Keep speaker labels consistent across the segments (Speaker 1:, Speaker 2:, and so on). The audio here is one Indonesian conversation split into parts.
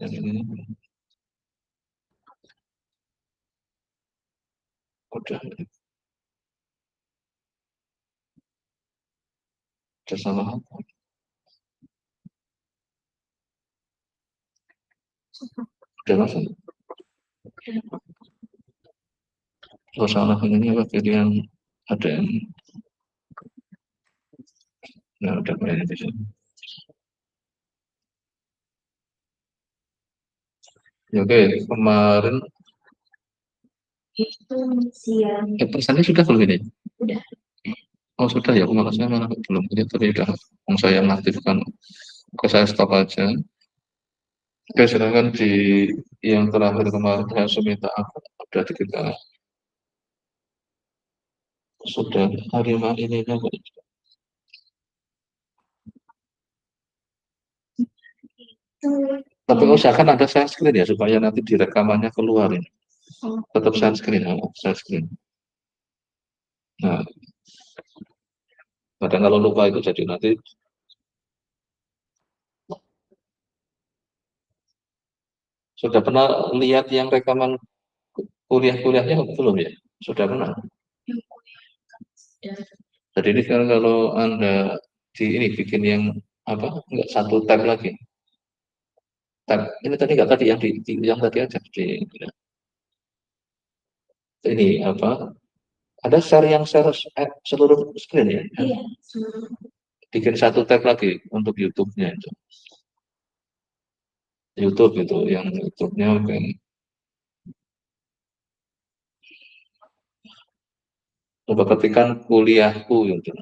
Speaker 1: Yang ini udah salah apa? Udah masuk. Kalau salah ini apa pilihan ada yang nah, udah mulai di sini. Ya, oke, kemarin
Speaker 2: itu siang.
Speaker 1: Persennya sudah belum ini?
Speaker 2: Udah.
Speaker 1: Oh sudah ya, malah saya malah belum ini tadi udah saya mengaktifkan. Oke, saya stop aja. Oke, silakan di yang terakhir kemarin saya minta aku udah kita sudah hari ini tapi usahakan ada share screen ya supaya nanti di rekamannya keluar ini. Tetap share screen ya, share screen. Nah, kadang kalau lupa itu jadi nanti sudah pernah lihat yang rekaman kuliah-kuliahnya belum ya? Sudah pernah. Jadi ini kan kalau Anda di ini bikin yang apa? Enggak satu tab lagi. Tab ini tadi enggak tadi yang yang tadi aja di ini apa? Ada share yang share seluruh screen ya?
Speaker 2: Iya.
Speaker 1: Bikin satu tab lagi untuk YouTube-nya itu. YouTube itu yang YouTube-nya oke. Coba ketikan kuliahku gitu.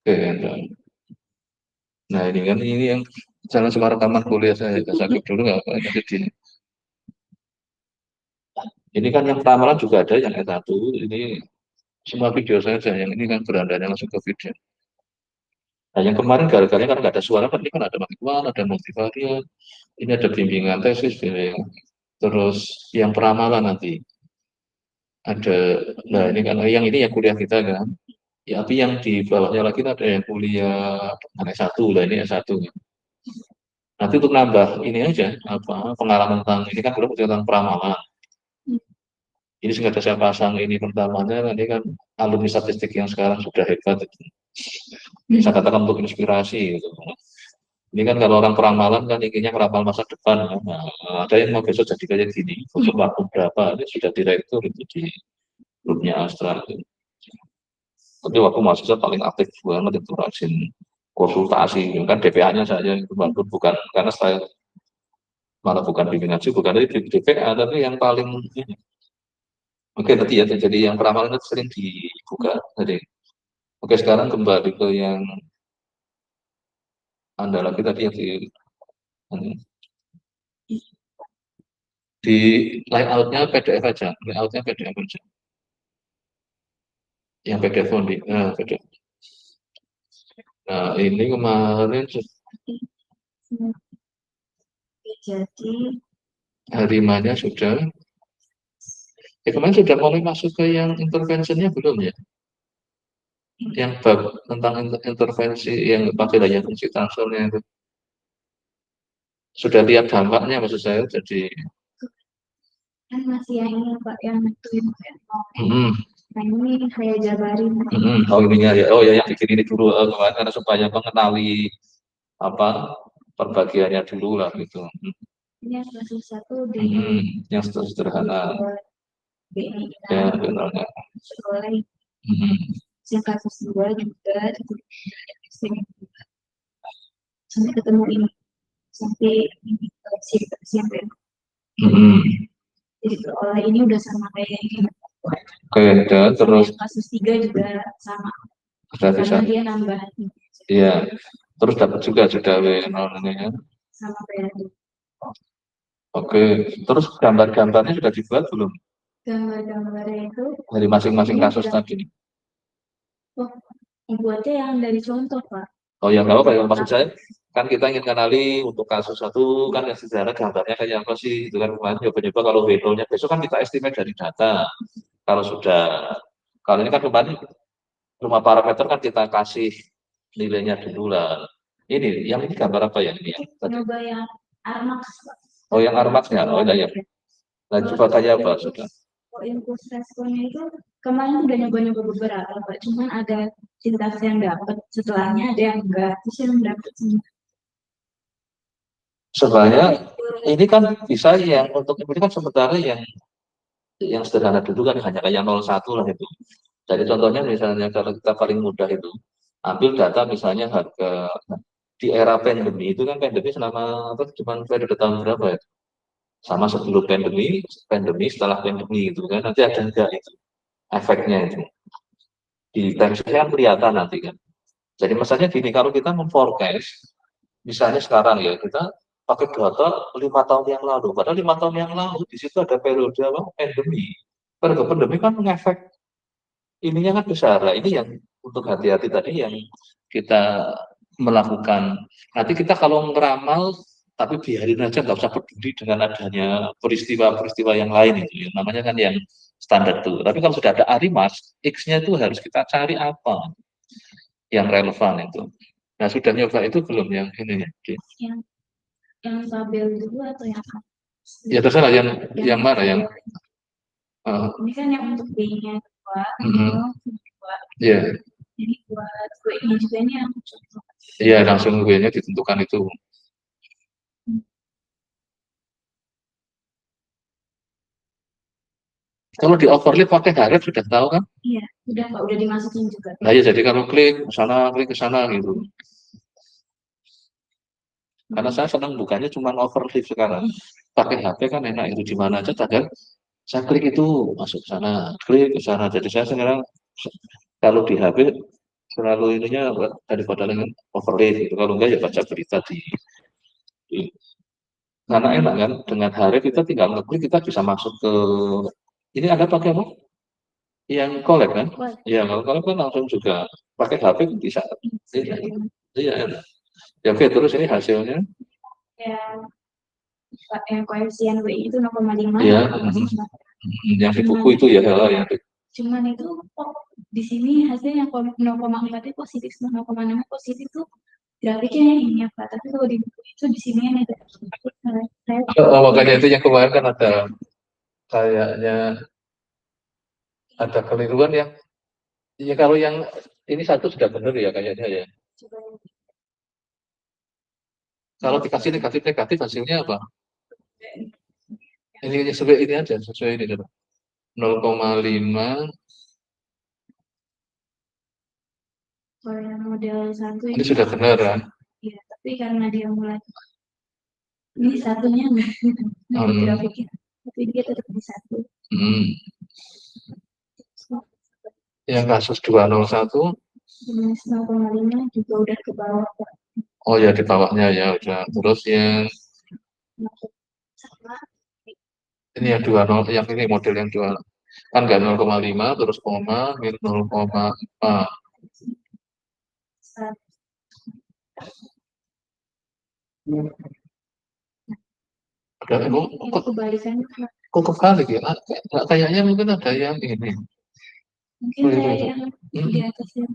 Speaker 1: Oke, nah ini kan ini yang jangan cuma rekaman kuliah saya sakit dulu nggak apa nanti di ini kan yang ramalan juga ada yang S1 ini semua video saja yang ini kan berandanya langsung ke video. Nah yang kemarin gara-gara kan nggak ada suara kan ini kan ada manual, ada multivariat, ini ada bimbingan tesis, terus yang peramalan nanti ada. Nah ini kan yang ini ya kuliah kita kan. Ya, tapi yang di bawahnya lagi ada yang kuliah S1 lah ini S1. Nanti untuk nambah ini aja apa pengalaman tentang ini kan belum tentang peramalan. Ini sengaja saya pasang ini pertamanya ini kan alumni statistik yang sekarang sudah hebat. Saya katakan untuk inspirasi gitu. Ini kan kalau orang peramalan kan inginnya meramal masa depan. Nah, ada yang mau besok jadi kayak gini, butuh waktu berapa? Ini sudah direktur itu di grupnya Astra. Gitu. Tapi waktu mahasiswa paling aktif banget itu rajin konsultasi, kan DPA-nya saya itu bukan karena saya malah bukan bimbingan sih, bukan dari DPA, tapi yang paling oke tadi ya, jadi yang peramalan itu sering dibuka. Jadi oke sekarang kembali ke yang Anda lagi tadi yang di layoutnya PDF aja, layoutnya PDF aja. Yang PDF founding, nah, PDF. Nah ini kemarin
Speaker 2: Jadi
Speaker 1: harimanya sudah. Kemarin sudah mulai masuk ke yang intervensinya belum ya? Yang bab tentang intervensi yang pakai daya fungsi transfernya itu. Sudah lihat dampaknya maksud saya jadi
Speaker 2: kan masih yang ini Pak yang nentuin
Speaker 1: hmm,
Speaker 2: nah ini saya jabarin
Speaker 1: oh ini ya oh ya yang bikin ini dulu kemarin karena supaya mengenali apa perbagiannya dulu lah gitu.
Speaker 2: ini yang kasus satu di
Speaker 1: yang sederhana
Speaker 2: BI
Speaker 1: ya benar
Speaker 2: sekolah yang kasus dua juga sampai ketemu ini sampai ini sampai jadi oleh ini udah sama kayak ini.
Speaker 1: Oke, terus
Speaker 2: kasus 3 juga sama.
Speaker 1: Karena
Speaker 2: bisa. Dia nambah.
Speaker 1: Iya, terus dapat juga sudah ini ya.
Speaker 2: Sama kayak itu.
Speaker 1: Oke, terus gambar-gambarnya sudah dibuat belum?
Speaker 2: Gambar-gambarnya itu
Speaker 1: dari masing-masing kasus tadi.
Speaker 2: Oh, buatnya yang dari contoh Pak.
Speaker 1: Oh ya nggak apa-apa ya maksud saya kan kita ingin kenali untuk kasus satu kan yang sejarah gambarnya kayak apa sih itu kan kemarin coba-coba kalau window-nya besok kan kita estimate dari data kalau sudah kalau ini kan kemarin rumah parameter kan kita kasih nilainya dulu lah Yang ini gambar apa ya ini?
Speaker 2: Nyoba yang Armax.
Speaker 1: Oh, yang Armax-nya. Oh, iya. Nah, coba tanya apa sudah?
Speaker 2: Oh, impuls responnya itu kemarin udah nyoba-nyoba beberapa, Pak. Cuman ada sintaks yang dapat, setelahnya ada yang enggak. Terus yang dapat semua.
Speaker 1: Sebenarnya ini kan bisa yang untuk ini kan sementara yang sederhana dulu kan hanya kayak 01 lah itu. Jadi contohnya misalnya kalau kita paling mudah itu ambil data misalnya harga di era pandemi itu kan pandemi selama apa cuma periode tahun berapa ya? Sama sebelum pandemi, pandemi setelah pandemi itu kan nanti ada enggak itu efeknya itu di timesnya kan kelihatan nanti kan. Jadi misalnya gini kalau kita memforecast misalnya sekarang ya kita pakai data 5 tahun yang lalu, padahal 5 tahun yang lalu di situ ada periode apa pandemi. Periode pandemi kan mengefek ininya kan besar. Nah, ini yang untuk hati-hati tadi yang kita melakukan. Nanti kita kalau ngeramal, tapi biarin aja nggak usah peduli dengan adanya peristiwa-peristiwa yang lain itu. Yang namanya kan yang standar tuh. Tapi kalau sudah ada Arimas, X-nya itu harus kita cari apa yang relevan itu. Nah, sudah nyoba itu belum yang ini ya?
Speaker 2: Yang tabel dulu atau yang apa?
Speaker 1: Ya terserah yang mana yang
Speaker 2: ini kan yang untuk B-nya 2,
Speaker 1: ya.
Speaker 2: Jadi buat gue-nya juga ini yang
Speaker 1: Iya, langsung gue-nya ditentukan itu. Kalau di overlay pakai harap sudah tahu kan?
Speaker 2: Iya, udah dimasukin juga.
Speaker 1: Nah ya jadi kalau klik ke sana gitu. Karena saya senang bukannya cuma overlay sekarang. Pakai HP kan enak itu di mana aja kadang saya klik itu masuk ke sana, klik ke sana. Jadi saya sekarang kalau di HP selalu ininya daripada dengan overlay gitu. Kalau enggak ya baca berita di karena enak kan dengan hari kita tinggal ngeklik kita bisa masuk ke ini ada pakai apa? Yang collab kan? Iya, kalau collab kan langsung juga pakai HP bisa. Iya, iya enak. Ya oke, terus ini hasilnya?
Speaker 2: Yang koefisien WI itu 0,5.
Speaker 1: Iya, yang di buku itu ya, yang
Speaker 2: cuman itu kok di sini hasilnya 0,4 itu positif, 0,6 positif tuh grafiknya ini ya Pak. Tapi kalau di buku itu di sini ada.
Speaker 1: Makanya itu yang kemarin kan ada kayaknya ada keliruan yang ya kalau yang ini satu sudah benar ya kayaknya ya. Kalau dikasih negatif hasilnya apa? Ini sesuai ini aja, sesuai ini dulu. 0,5.
Speaker 2: Kalau yang model 1
Speaker 1: ini sudah benar kan?
Speaker 2: Iya, tapi karena dia mulai ini satunya nggak grafiknya, tapi dia tetap di 1.
Speaker 1: Yang kasus 201
Speaker 2: minus 0,5 juga udah ke bawah Pak.
Speaker 1: Oh ya di bawahnya ya udah. Terus yang ini yang 20 yang ini model yang 2 kan nggak 0,5 terus koma minus 0,4. Ada kok kebalikannya kok kebalik ya? Kayaknya mungkin ada yang ini.
Speaker 2: Mungkin kayak yang di atasnya.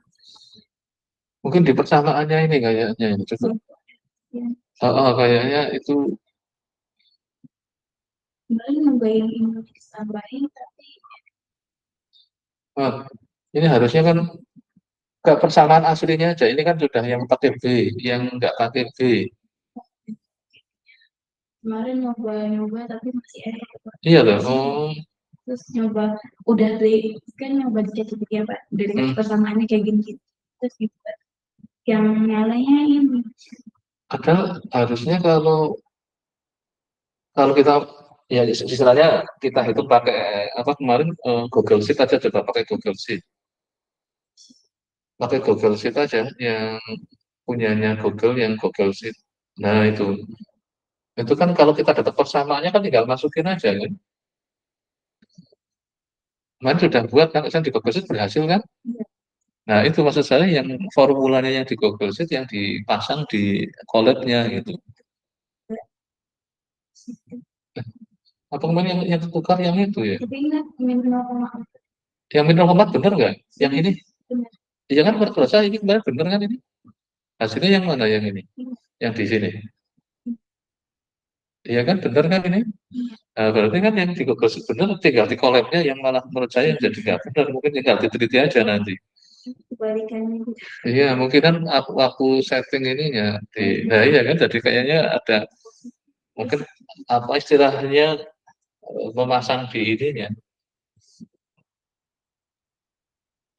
Speaker 1: Mungkin di persamaannya ini kayaknya ini coba. Kayaknya itu.
Speaker 2: Kemarin nyobain indeks tambahin tapi.
Speaker 1: Ini harusnya kan ke persamaan aslinya aja. Ini kan sudah yang pakai B, yang nggak pakai B.
Speaker 2: Kemarin nyoba tapi masih ada.
Speaker 1: Iya loh.
Speaker 2: Terus nyoba udah kan nyoba dicek ya Pak, dari persamaannya kayak gini. Terus juga yang nyalanya ini.
Speaker 1: Padahal harusnya kalau kita ya istilahnya kita itu pakai apa kemarin Google Sheet aja coba pakai Google Sheet. Pakai Google Sheet aja yang punyanya Google yang Google Sheet. Nah itu kan kalau kita dapat persamaannya kan tinggal masukin aja kan. Kemarin sudah buat kan di Google Sheet berhasil kan? Nah itu maksud saya yang formulanya yang di Google Sheet yang dipasang di collab-nya gitu. Apa kemarin yang tukar yang itu ya? Yang minus 0,4 benar nggak? Yang ini? Iya kan kalau saya ini kemarin benar kan ini? Hasilnya yang mana yang ini? Yang di sini? Iya kan, benar kan ini? Nah, berarti kan yang di Google Sheet benar, tinggal di collab-nya yang malah menurut saya jadi nggak benar. Mungkin tinggal diteliti aja nanti.
Speaker 2: Kebalikannya gitu.
Speaker 1: Iya, mungkin kan aku setting ininya nah iya kan, jadi kayaknya ada mungkin apa istilahnya memasang di ininya.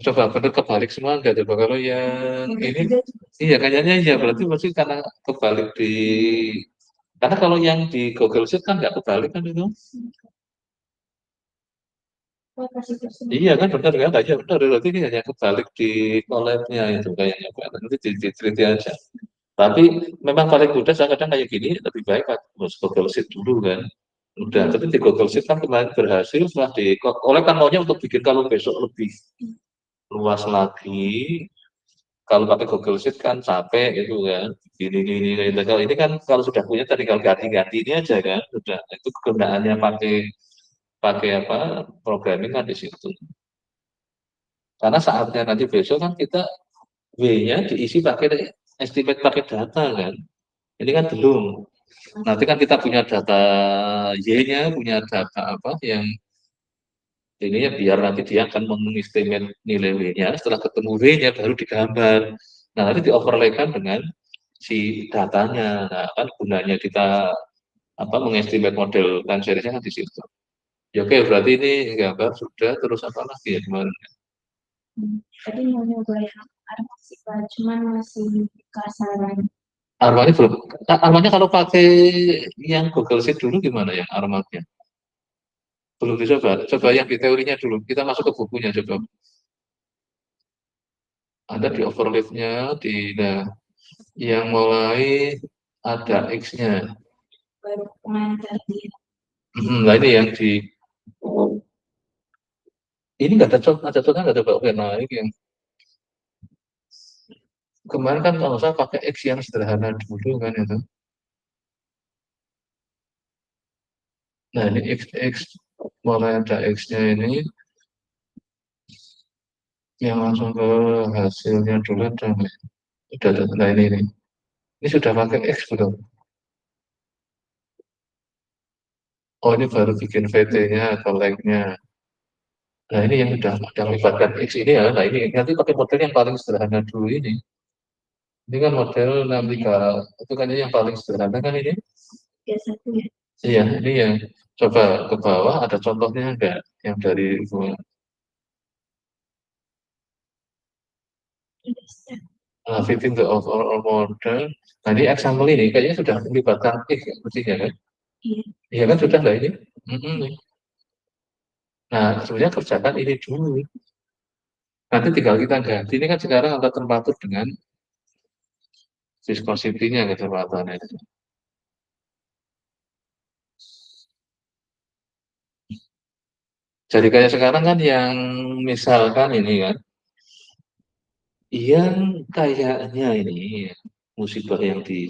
Speaker 1: Coba bener kebalik semua enggak coba kalau yang ini iya kayaknya iya berarti pasti karena kebalik di karena kalau yang di Google Sheet kan nggak kebalik kan itu. Iya kan benar kan? Nah, iya benar berarti ini hanya kebalik di collab-nya itu kayaknya Pak. Nanti diteliti aja. Tapi memang paling mudah saya kadang kayak gini lebih baik harus Google Sheet dulu kan. Udah, tapi di Google Sheet kan kemarin berhasil setelah di oleh kan maunya untuk bikin kalau besok lebih luas lagi. Kalau pakai Google Sheet kan capek gitu kan. Ini. Kalau ini kan kalau sudah punya tadi kalau ganti-ganti ini aja kan. Sudah itu kegunaannya pakai pakai apa programming kan di situ. Karena saatnya nanti besok kan kita W-nya diisi pakai estimate pakai data kan. Ini kan belum. Nanti kan kita punya data Y-nya, punya data apa yang ininya biar nanti dia akan mengestimate nilai W-nya. Setelah ketemu W-nya baru digambar. Nah, nanti dioverlaykan dengan si datanya. Nah, kan gunanya kita apa mengestimate model time series-nya kan di situ. Ya, oke, berarti ini gambar sudah terus apa lagi ya kemarin?
Speaker 2: Tadi mau nyoba yang arma sih Pak, cuman masih kasaran.
Speaker 1: Armanya belum. Armanya kalau pakai yang Google Sheet dulu gimana ya armanya? Belum dicoba. Coba yang di teorinya dulu. Kita masuk ke bukunya coba. Ada di overlay-nya di nah, yang mulai ada X-nya.
Speaker 2: Baru pengantar dia.
Speaker 1: Nah ini yang di ini nggak ada contoh, nggak ada Mbak naik yang kemarin kan kalau saya pakai X yang sederhana dulu kan itu. Nah ini X mulai ada X-nya ini yang langsung ke hasilnya dulu udah ada nah ini sudah pakai X belum? Oh ini baru bikin VT-nya atau length-nya. Nah ini yang sudah melibatkan X ini ya. Nah ini nanti pakai model yang paling sederhana dulu ini. Ini kan model 63 itu kan ini yang paling sederhana kan ini.
Speaker 2: Ya satu ya.
Speaker 1: Iya ini yang coba ke bawah ada contohnya enggak yang dari fitting the overall model. Nah ini example ini kayaknya sudah melibatkan X ya, mestinya kan?
Speaker 2: Iya.
Speaker 1: Iya kan sudah lah ini. Nah sebenarnya kerjakan ini dulu. Nanti tinggal kita ganti. Ini kan sekarang ada temperatur dengan viscosity-nya kecepatannya. Jadi kayak sekarang kan yang misalkan ini kan, yang kayaknya ini musibah yang di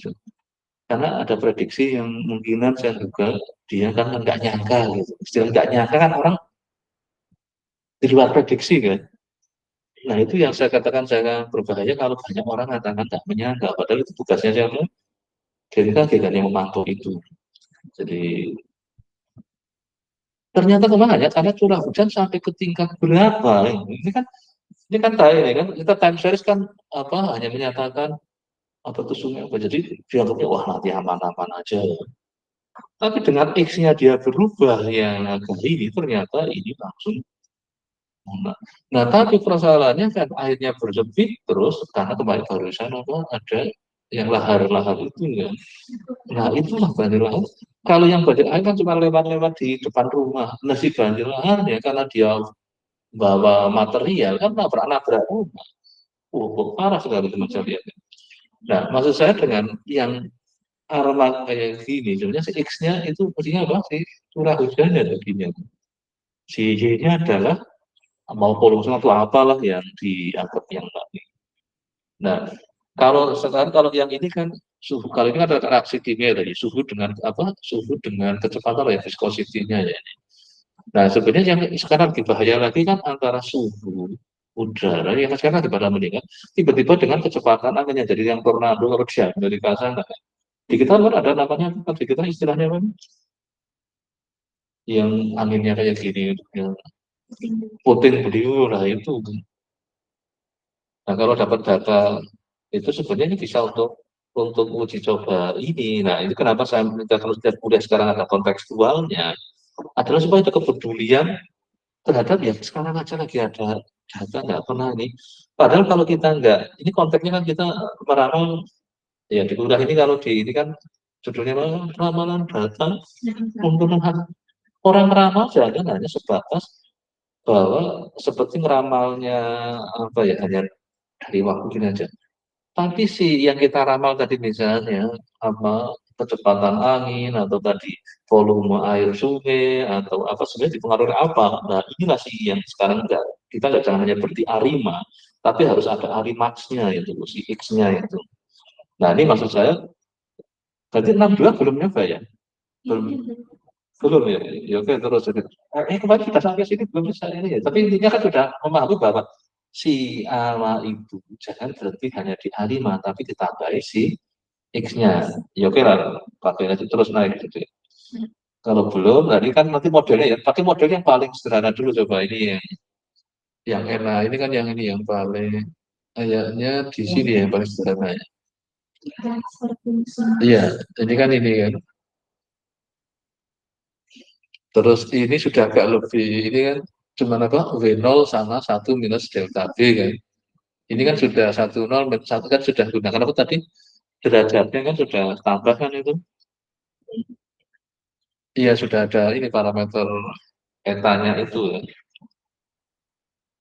Speaker 1: karena ada prediksi yang mungkinan saya juga dia kan nggak nyangka gitu. Istilah nggak nyangka kan orang di luar prediksi kan. Nah itu yang saya katakan saya berbahaya kalau banyak orang katakan nggak menyangka. Padahal itu tugasnya siapa? BMKG kan yang memantau itu. Jadi ternyata kemana ya karena curah hujan sampai ke tingkat berapa ini kan tahu ini kan kita time series kan apa hanya menyatakan apa tuh sungai apa jadi dianggapnya wah nanti aman-aman aja tapi dengan X-nya dia berubah yang agak ini ternyata ini langsung nah tapi persoalannya kan airnya berlebih terus karena kemarin barusan apa ada yang lahar-lahar itu kan nah itulah banjir lahar kalau yang banjir air kan cuma lewat-lewat di depan rumah nah si banjir lahar ya karena dia bawa material kan nabrak-nabrak rumah. Parah sekali teman saya lihat. Nah, maksud saya dengan yang aroma kayak gini, sebenarnya si X-nya itu mestinya apa sih? Curah hujannya begini. Si Y-nya adalah mau polusi atau apalah yang dianggap yang tadi. Nah, kalau sekarang kalau yang ini kan suhu kali ini kan ada reaksi kimia tadi suhu dengan apa? Suhu dengan kecepatan ya viscosity-nya ya. Nah, sebenarnya yang sekarang lebih bahaya lagi kan antara suhu udara yang sekarang lagi pada meningkat, tiba-tiba dengan kecepatan anginnya jadi yang tornado kalau di Amerika sana. Di kita kan ada namanya, di kita istilahnya apa? Yang anginnya kayak gini, yang puting beliung lah itu. Nah kalau dapat data itu sebenarnya ini bisa untuk uji coba ini. Nah ini kenapa saya minta terus kuliah sekarang ada kontekstualnya adalah supaya ada kepedulian terhadap yang sekarang aja lagi ada data nggak pernah ini. Padahal kalau kita nggak, ini konteksnya kan kita meramal ya di kuliah ini kalau di ini kan judulnya apa? Ramalan data untuk orang ramal jangan hanya sebatas bahwa seperti ngeramalnya apa ya hanya dari waktu gini aja. Tapi sih yang kita ramal tadi misalnya apa kecepatan angin atau tadi volume air sungai atau apa sebenarnya dipengaruhi apa? Nah inilah sih yang sekarang enggak kita nggak jangan hanya berarti arima, tapi harus ada arimaxnya itu si x-nya itu. Nah ini maksud saya berarti 62 belum nyoba ya? Belum belum ya? Ya oke terus jadi kemarin kita sampai sini belum bisa ini ya. Tapi intinya kan sudah memahami bahwa si ala itu jangan berarti hanya di arima tapi ditambahi si X-nya. Ya oke lah, pakai aja terus naik gitu ya. Kalau belum, nah ini kan nanti modelnya ya, pakai model yang paling sederhana dulu coba ini yang enak. Ini kan yang ini yang paling kayaknya di sini yang paling sederhana ya. Iya, ini kan ini kan. Terus ini sudah agak lebih, ini kan cuma apa? W0 sama 1 minus delta V kan. Ini kan sudah 10, 1 kan sudah gunakan apa tadi? Derajatnya kan sudah tambah kan itu. Iya sudah ada ini parameter etanya itu ya.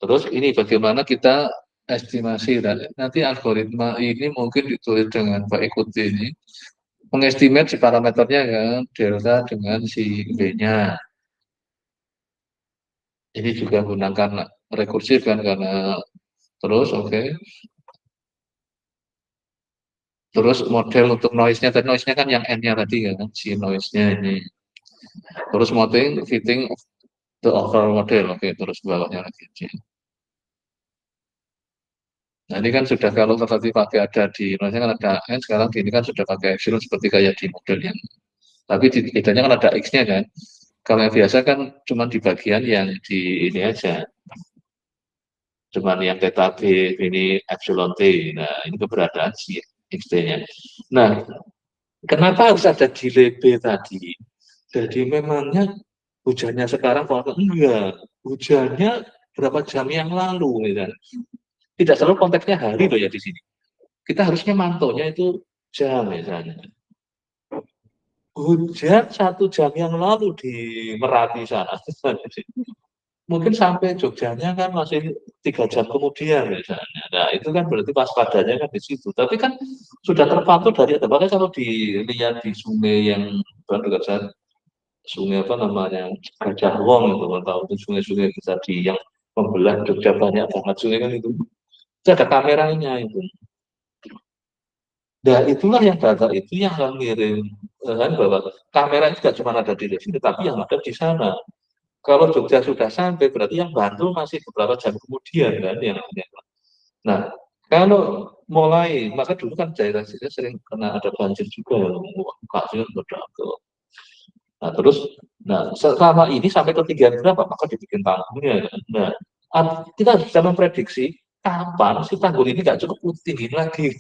Speaker 1: Terus ini bagaimana kita estimasi dan nanti algoritma ini mungkin ditulis dengan Pak ikuti ini mengestimate si parameternya kan delta dengan si V-nya. Ini juga gunakan rekursif kan karena terus oke. Terus model untuk noise-nya tadi noise-nya kan yang N-nya tadi kan si noise-nya ini. Terus modeling fitting the overall model oke terus bawahnya lagi. Nah ini kan sudah kalau tadi pakai ada di Indonesia kan ada N sekarang ini kan sudah pakai epsilon seperti kayak di model yang tapi bedanya kan ada X-nya kan. Kalau yang biasa kan cuma di bagian yang di ini aja. Cuma yang theta B ini epsilon T. Nah ini keberadaan si X-nya. Nah kenapa harus ada delay B tadi? Jadi memangnya hujannya sekarang enggak. Hujannya berapa jam yang lalu misalnya. Tidak selalu konteksnya hari loh ya di sini. Kita harusnya mantonya itu jam misalnya. Hujan 1 jam yang lalu di Merapi sana. Mungkin sampai Jogjanya kan masih 3 jam kemudian misalnya. Nah itu kan berarti waspadanya kan di situ. Tapi kan sudah terpantau dari ada. Makanya kalau dilihat di sungai yang dekat sungai apa namanya Gajah Wong itu atau itu sungai-sungai besar di yang membelah Jogja banyak banget sungai kan itu. Itu ada kameranya itu. Nah, itulah yang data itu yang akan ngirim kan bahwa kamera itu tidak cuma ada di sini, tapi yang ada di sana. Kalau Jogja sudah sampai, berarti yang Bantul masih beberapa jam kemudian kan yang ini. Nah, kalau mulai, maka dulu kan daerah sini sering kena ada banjir juga, lokasinya berdagang. Nah, terus, nah selama ini sampai ketinggian berapa, maka dibikin tanggungnya. Kan? Nah, kita bisa memprediksi kapan si tanggul ini nggak cukup tinggi lagi.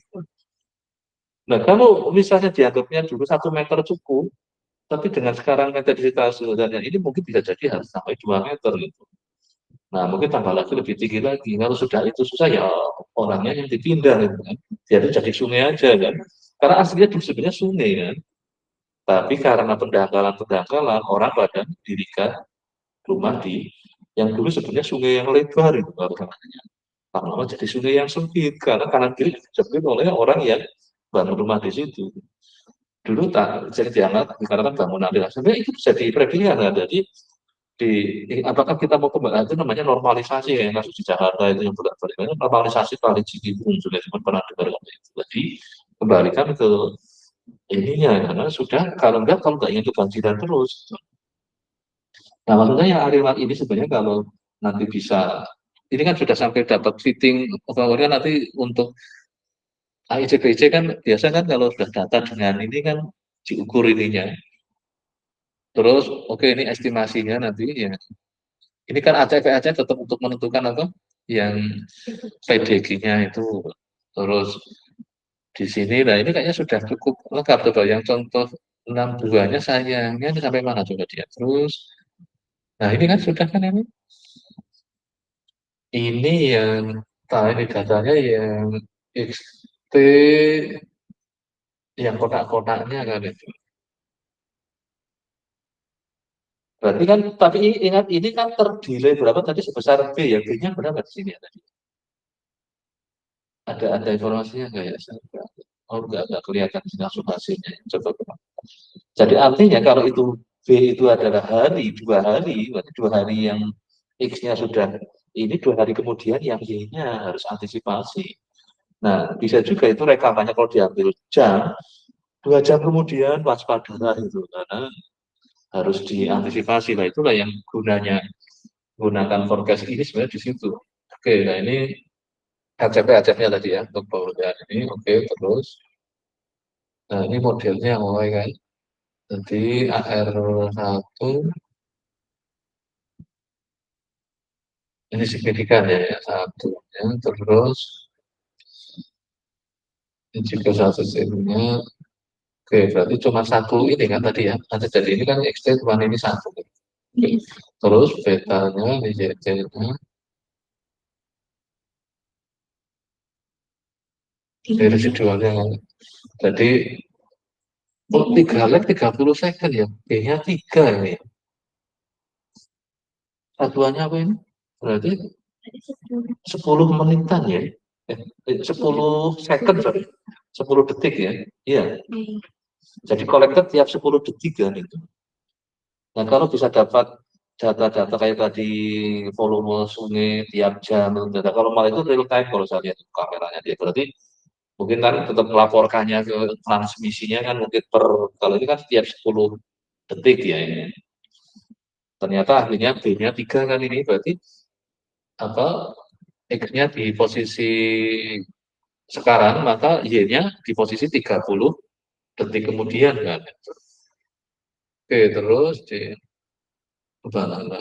Speaker 1: Nah, kalau misalnya dianggapnya dulu 1 meter cukup, tapi dengan sekarang intensitas hujannya ini mungkin bisa jadi harus sampai 2 meter gitu. Nah, mungkin tambah lagi lebih tinggi lagi. Kalau sudah itu susah ya orangnya yang dipindah gitu kan. Jadi sungai aja kan. Karena aslinya dulu sebenarnya sungai kan. Tapi karena pendangkalan orang pada mendirikan rumah di yang dulu sebenarnya sungai yang lebar itu kalau namanya. Lama-lama jadi sungai yang sempit karena kanan kiri sempit oleh orang yang bangun rumah di situ. Dulu tak jadi dianggap dikarenakan bangunan dewasa. Sebenarnya itu bisa diprediksi kan. Jadi apakah kita mau kembali itu namanya normalisasi ya, yang kasus di Jakarta itu yang bolak-balik normalisasi kali Ciliwung sudah pernah dengar itu. Jadi kembalikan ke ininya karena sudah kalau nggak ingin kebanjiran terus. Nah maksudnya yang Arimat ini sebenarnya kalau nanti bisa ini kan sudah sampai dapat fitting, kemudian nanti untuk AICBC kan biasa kan kalau sudah data dengan ini kan diukur ininya. Terus oke ini estimasinya nanti ya. Ini kan ACV aja tetap untuk menentukan apa yang PDG-nya itu. Terus di sini, nah ini kayaknya sudah cukup lengkap coba. Yang contoh 6 buahnya sayangnya ini sampai mana coba dia. Terus, nah ini kan sudah kan ini. Ini yang, nah ini datanya yang XT yang kotak-kotaknya kan itu. Berarti kan, tapi ingat ini kan terdelay berapa tadi sebesar B ya, B-nya berapa di sini ya tadi? Ada informasinya nggak ya? Oh nggak kelihatan langsung hasilnya. Coba. Jadi artinya kalau itu B itu adalah hari, 2 hari, berarti 2 hari yang X-nya sudah ini 2 hari kemudian yang Y-nya harus antisipasi. Nah, bisa juga itu rekamannya kalau diambil jam, 2 jam kemudian waspadalah itu karena harus diantisipasi. Nah, itulah yang gunanya gunakan forecast ini sebenarnya di situ. Oke, nah ini HCP-HCP-nya tadi ya untuk pekerjaan ini. Oke, terus nah ini modelnya mulai kan. Jadi AR1 ini signifikan ya, satunya terus ini juga satu satunya. Oke, berarti cuma satu ini kan tadi ya. Nanti jadi ini kan XT cuma ini satu. Oke. Terus betanya, DJT-nya, dari residualnya kan. Jadi oh, 3 leg 30 second ya. B-nya 3 ini. Satuannya apa ini? Berarti 10 menitan ya. 10 second, sorry. 10 detik ya. Iya. Jadi collected tiap 10 detik kan itu. Nah, kalau bisa dapat data-data kayak tadi volume sungai tiap jam, data kalau malah itu real time kalau saya lihat kameranya dia berarti mungkin kan tetap melaporkannya ke transmisinya kan mungkin per kalau ini kan setiap 10 detik ya ini. Ternyata akhirnya B-nya 3 kan ini berarti apa X-nya di posisi sekarang maka Y-nya di posisi 30 detik kemudian kan. Oke, terus di nah,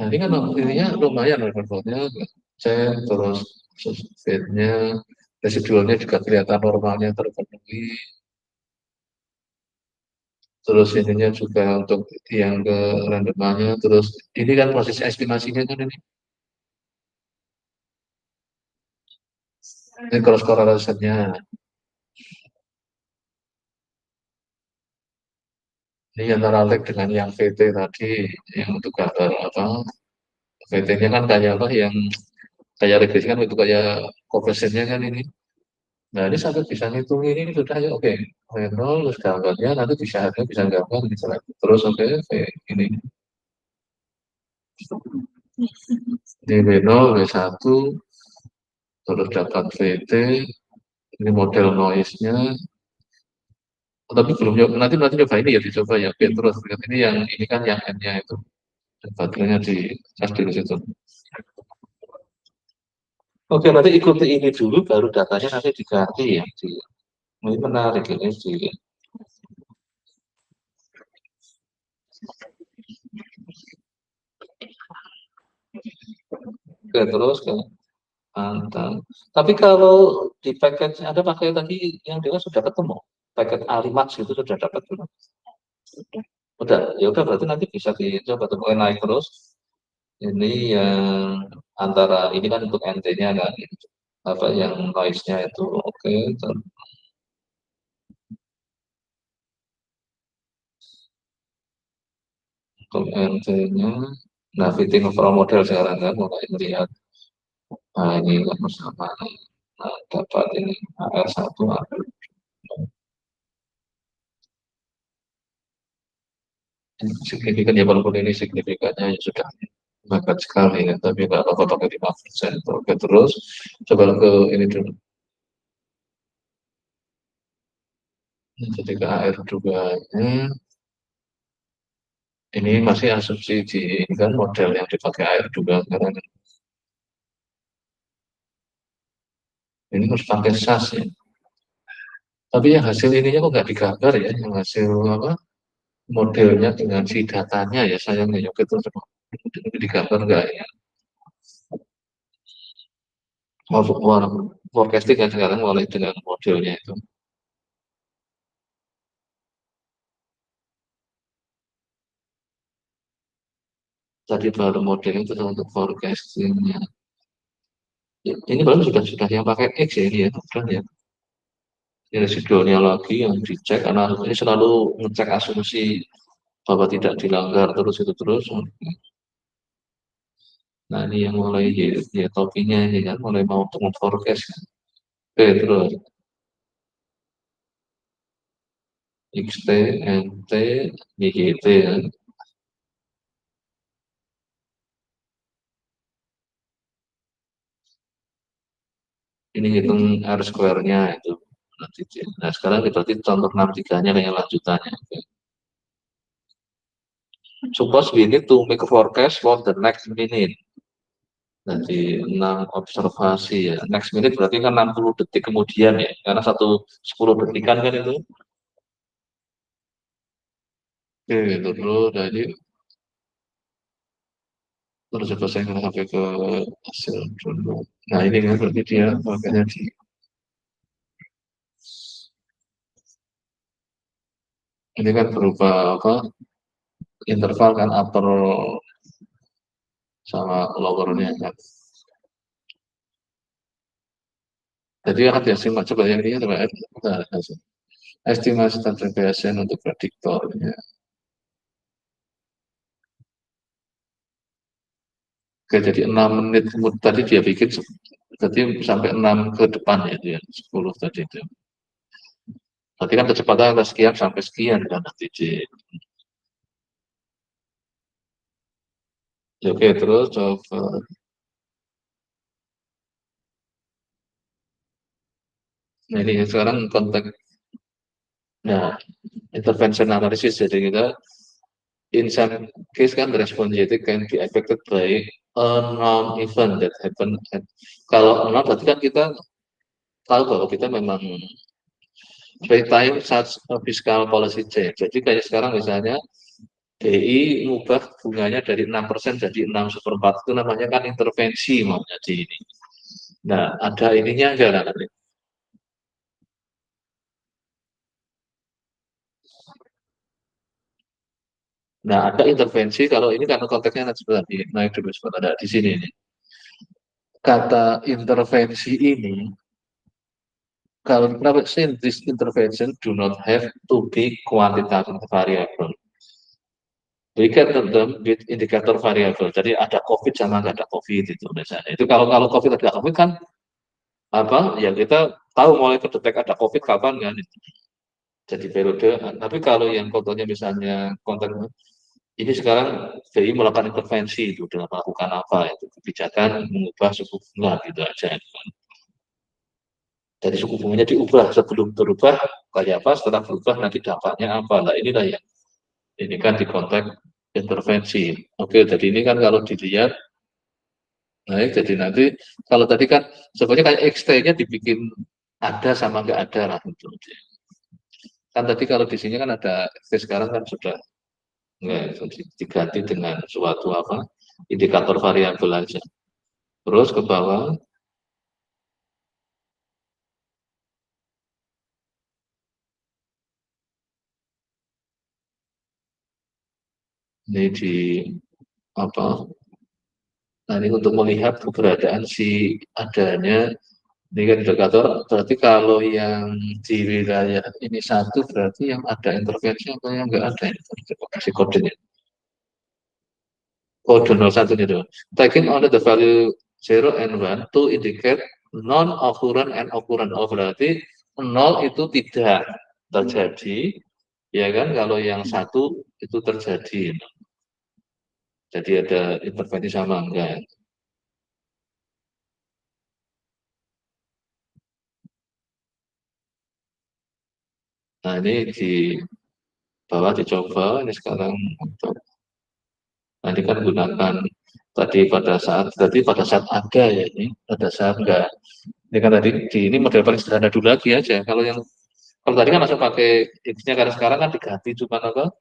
Speaker 1: ini kan ininya lumayan performanya cek terus fitnya residualnya juga kelihatan normalnya terpenuhi terus ininya juga untuk yang ke randomanya terus ini kan proses estimasinya kan ini cross correlationnya ini antara leg dengan yang VT tadi yang untuk gambar apa VT-nya kan kayak apa yang kayak regresi kan itu kayak coefficientnya kan ini. Nah ini sampai bisa ngitung ini sudah ya oke. Nol terus gambarnya nanti bisa harga bisa gambar bisa lagi. Terus oke ini di W0 W1 terus dapat VT ini model noise-nya. Tapi belum nanti nanti coba ini ya dicoba ya terus ini yang ini kan yang N-nya itu baterainya di cas di situ. Oke nanti ikuti ini dulu baru datanya nanti diganti ya. Ini menarik ini di Oke, terus ke Antam. Tapi kalau di package ada pakai tadi yang dia sudah ketemu. Paket Alimax itu sudah dapat belum? Udah, ya udah berarti nanti bisa dicoba temukan naik terus. Ini yang antara ini kan untuk NT-nya kan, apa yang noise-nya itu oke. Untuk NT-nya, nah fitting overall model sekarang kan mulai melihat. Nah ini kan bersama. Nah, dapat ini AR1 signifikan ya walaupun ini signifikannya ya sudah mepet sekali ya tapi nggak apa-apa pakai 5%. Oke terus coba ke ini dulu jadi ke AR2 nya Ini masih asumsi di ini kan model yang dipakai air juga karena ini harus pakai SAS ya. Tapi yang hasil ininya kok nggak digambar ya, yang hasil apa modelnya dengan si datanya ya sayangnya ya itu digambar nggak ya. Forecasting kan sekarang mulai dengan modelnya itu. Tadi baru modelnya itu untuk forecastingnya. Ini baru sudah yang pakai X ya ini ya, bukan ya. Ini residualnya lagi yang dicek karena ini selalu ngecek asumsi bahwa tidak dilanggar terus itu terus. Nah ini yang mulai ya topinya ini kan mulai mau untuk forecast kan. Oke terus XT, NT, YGT kan. Ini hitung R square-nya itu. Nah sekarang kita berarti contoh 63-nya kayak lanjutannya. Oke. Suppose we need to make a forecast for the next minute. Nanti 6 observasi ya. Next minute berarti kan 60 detik kemudian ya. Karena 10 detikan kan itu. Oke, itu dulu. Jadi terus coba saya nggak sampai ke hasil dulu. Nah ini kan berarti dia makanya di ini kan berupa apa interval kan upper sama lowernya kan. Jadi ada estimasi coba yang ini coba estimasi standar deviation untuk prediktor. Ya. Oke, jadi 6 menit kemudian tadi dia bikin berarti sampai 6 ke depan ya itu ya 10 tadi itu. Berarti kan kecepatan ada sekian sampai sekian kan nanti di ya, oke terus coba nah ini sekarang konteks nah intervention analysis jadi kita in some case kan the responsibility can be affected by a non-event that happen. Kalau non berarti kan kita tahu bahwa kita memang by time such a fiscal policy change. Jadi kayak sekarang misalnya BI mengubah bunganya dari 6% jadi 6 seperempat itu namanya kan intervensi mau jadi ini. Nah ada ininya enggak nanti? Nah ada intervensi kalau ini karena konteksnya nanti sebentar naik dulu sebentar ada di sini ini. Kata intervensi ini kalau kenapa since this intervention do not have to be quantitative variable. We can them with indikator variable. Jadi ada COVID sama nggak ada COVID itu misalnya. Itu kalau COVID ada COVID kan apa? Ya kita tahu mulai terdetek ada COVID kapan kan. Jadi periode. Tapi kalau yang contohnya misalnya konten ini sekarang BI melakukan intervensi itu dengan melakukan apa itu kebijakan mengubah suku bunga gitu aja. Jadi suku bunganya diubah sebelum berubah kayak apa, setelah berubah nanti dampaknya apa. Nah inilah yang ini kan di konteks intervensi. Oke, jadi ini kan kalau dilihat, nah jadi nanti kalau tadi kan sebenarnya kayak XT-nya dibikin ada sama nggak ada lah itu. Kan tadi kalau di sini kan ada XT sekarang kan sudah nggak diganti dengan suatu apa indikator variabel aja. Terus ke bawah ini di apa? Nah ini untuk melihat keberadaan si adanya ini kan indikator, berarti kalau yang di wilayah ini satu, berarti yang ada intervensi atau yang enggak ada ya? Coba kasih kodenya. Kode 01 itu. Taking only the value 0 and 1 to indicate non-occurrent and occurrent. Oh, berarti 0 itu tidak terjadi, ya kan? Kalau yang satu itu terjadi. Jadi ada intervensi sama enggak. Nah, ini di bawah dicoba, ini sekarang untuk Nah, ini kan gunakan tadi pada saat ada ya ini, pada saat enggak. Ini kan tadi ini model paling sederhana dulu lagi aja. Kalau tadi kan langsung pakai X-nya, karena sekarang kan diganti cuma apa?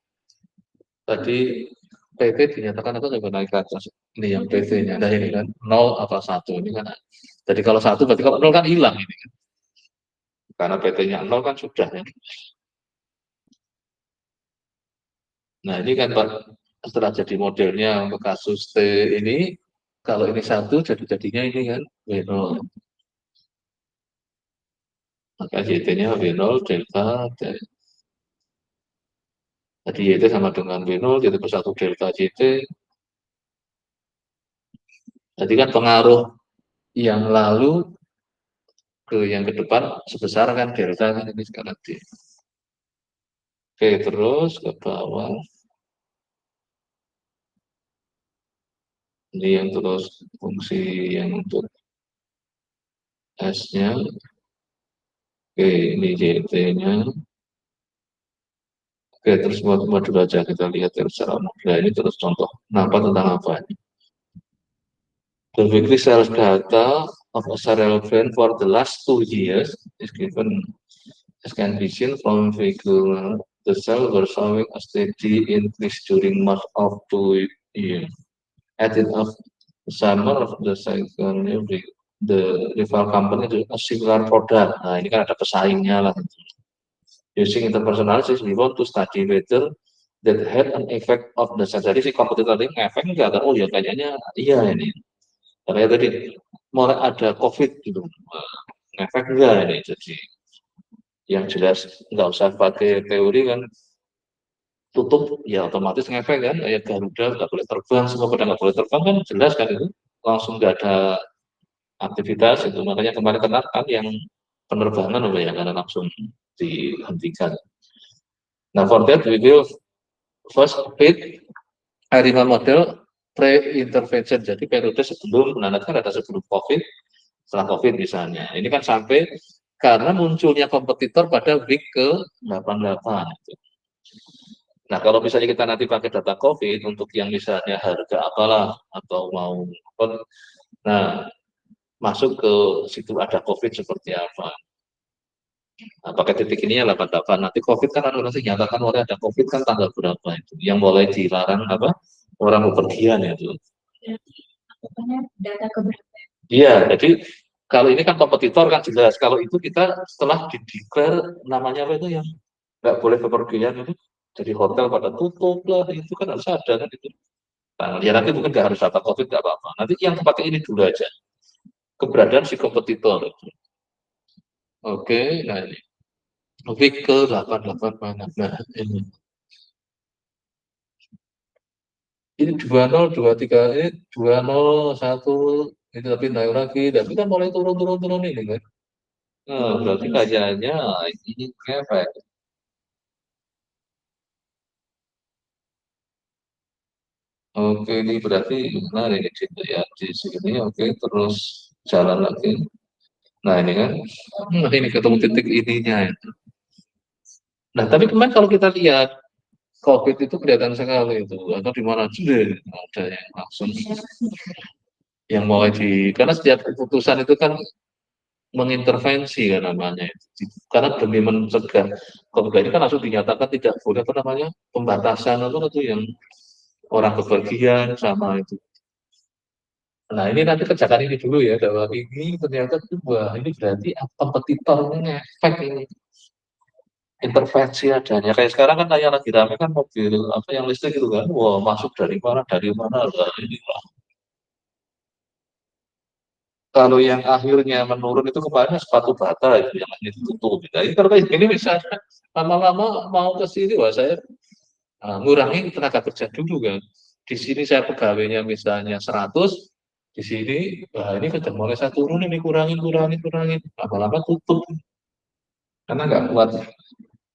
Speaker 1: Tadi PT dinyatakan apa coba naik ke atas. Ini yang PT-nya. Nah ini kan 0 apa 1 ini kan. Jadi kalau 1 berarti kalau 0 kan hilang ini kan. Karena PT-nya 0 kan sudah ya. Nah ini kan Pak, setelah jadi modelnya untuk kasus T ini, kalau ini 1 jadinya ini kan W0. Maka JT-nya W0 delta T. Jadi YT sama dengan W0, JT per 1 delta JT. Jadi kan pengaruh yang lalu ke yang ke depan sebesar kan delta kan ini sekarang D. Oke, terus ke bawah. Ini yang terus fungsi yang untuk S-nya. Oke, ini JT-nya. Oke, terus modul aja kita lihat secara modul. Ini terus contoh. Kenapa tentang apa ini? The weekly sales data of a serial brand for the last 2 years is given as can be seen from figure. The sales were showing a steady increase during most of 2 years. At the end of the summer of the second year, the rival company do a similar product. Nah, ini kan ada pesaingnya lah. Using interpersonal analysis, we want to study whether that had an effect of the sales. Jadi si kompetitor ini ngefek enggak? Oh ya kayaknya iya ini. Karena tadi mulai ada COVID gitu, ngefek enggak ini? Jadi yang jelas nggak usah pakai teori kan, tutup ya otomatis ngefek kan, kayak Garuda nggak boleh terbang, semua pada nggak boleh terbang kan jelas kan itu, langsung nggak ada aktivitas itu. Makanya kemarin kan yang penerbangan ya karena langsung dihentikan. Nah, for that we will first fit Arima model pre-intervention. Jadi periode sebelum, kan ada sebelum COVID, setelah COVID misalnya. Ini kan sampai karena munculnya kompetitor pada week ke-88. Nah, kalau misalnya kita nanti pakai data COVID untuk yang misalnya harga apalah atau mau, nah masuk ke situ ada COVID seperti apa. Nah, pakai titik ini ya 88. Nanti COVID kan nanti nyatakan oleh ada COVID kan tanggal berapa itu, yang mulai dilarang apa orang bepergian ya itu.
Speaker 2: Data keberapa?
Speaker 1: Iya, jadi kalau ini kan kompetitor kan jelas. Kalau itu kita setelah dideklar namanya apa itu yang nggak boleh bepergian itu, jadi hotel pada tutup lah, itu kan harus ada kan itu. Nah, ya nanti mungkin nggak harus data COVID nggak apa-apa. Nanti yang pakai ini dulu aja, keberadaan si kompetitor. Oke, nah ini. Week ke-88 mana? Nah, ini 2023 ini 201 itu tapi naik lagi, tapi kan mulai turun ini kan. Nah, berarti kayaknya ini efek. Oke, ini berarti benar ini gitu ya di sini. Oke, terus jalan lagi. Nah, ini kan, ini ketemu titik ininya ya. Nah, tapi kemarin kalau kita lihat COVID itu kelihatan sekali itu, atau di mana aja ada yang langsung yang mulai karena setiap keputusan itu kan mengintervensi kan namanya itu. Karena demi mencegah COVID ini kan langsung dinyatakan tidak boleh apa namanya pembatasan itu yang orang bepergian sama itu. Nah ini nanti kerjakan ini dulu ya, bahwa ini ternyata wah ini berarti kompetitornya efek ini intervensi adanya. Kayak sekarang kan yang lagi rame kan mobil apa yang listrik itu kan, wah masuk dari mana lah ini. Kalau yang akhirnya menurun itu kemarin sepatu bata itu yang hanya ditutup. Nah, ini kalau kayak gini misalnya lama-lama mau ke sini, wah saya ngurangi tenaga kerja dulu kan. Di sini saya pegawainya misalnya 100, di sini, wah ini sudah mulai saya turun ini kurangin, lama-lama tutup. Karena nggak kuat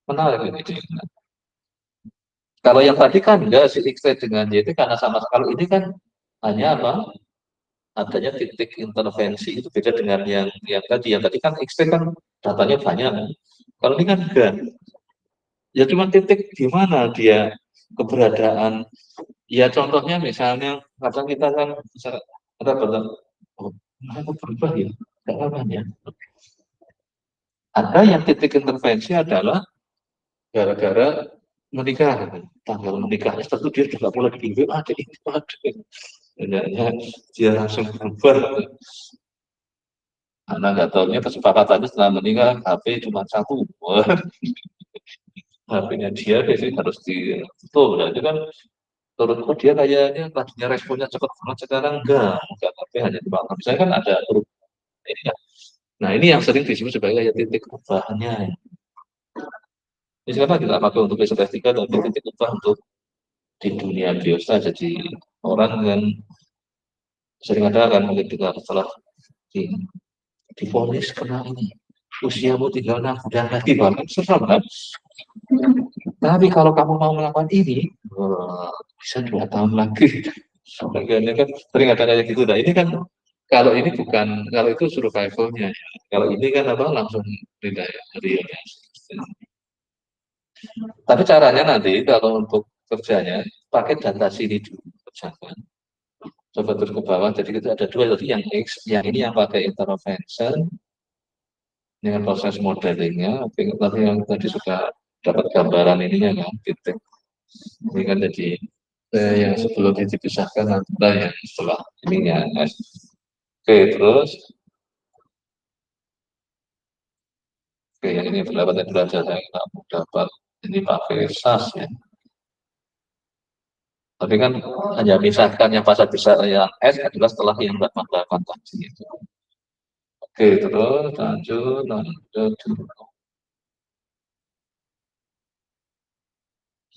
Speaker 1: menarik ini. Kalau yang tadi kan enggak si X dengan YT karena sama. Kalau ini kan hanya apa? Adanya titik intervensi itu beda dengan yang tadi. Yang tadi kan X kan datanya banyak. Kalau ini kan enggak. Ya cuma titik di mana dia keberadaan Ya contohnya misalnya kadang kita kan bisa ada betul, oh, aku berubah ya, nggak apa ya. Ada yang titik intervensi adalah gara-gara menikah, tanggal menikahnya tentu dia juga mulai bingung ada ini ada ini. Hendaknya dia langsung berubah. Karena nggak tahunya kesepakatannya setelah menikah HP cuma satu. HP-nya dia biasanya harus ditutup. Nah, itu kan menurutku dia kayaknya tadinya responnya cepat banget, sekarang enggak, tapi hanya di waktu. Misalnya kan ada ini ya. Nah, ini yang sering disebut sebagai kayak titik ubahnya. Ini sekarang kita pakai untuk estetika dan titik ubah untuk di dunia biasa. Jadi orang yang sering ada kan mungkin juga setelah di, divonis kena ini usiamu tinggal 6 bulan lagi, bahkan serem kan. Tapi kalau kamu mau melakukan ini, bisa 2 tahun lagi. Bagiannya kan sering ada kayak gitu. Nah ini kan kalau ini bukan, kalau itu survivalnya ya. Kalau ini kan apa langsung tidak ya, realnya. Tapi caranya nanti kalau untuk kerjanya pakai data sini dulu kerjakan. Coba terus ke bawah. Jadi kita ada dua tadi yang X, yang ini yang pakai intervention dengan proses modelingnya. Tapi yang tadi sudah dapat gambaran ininya kan, titik. Ini kan jadi yang sebelum dipisahkan antara yang setelah ininya. Oke, terus oke, yang ini pendapatan derajat yang kamu dapat ini pakai SAS ya. Tapi kan hanya misalkan yang pasal besar yang S adalah setelah yang 88 tadi itu. Oke, terus lanjut.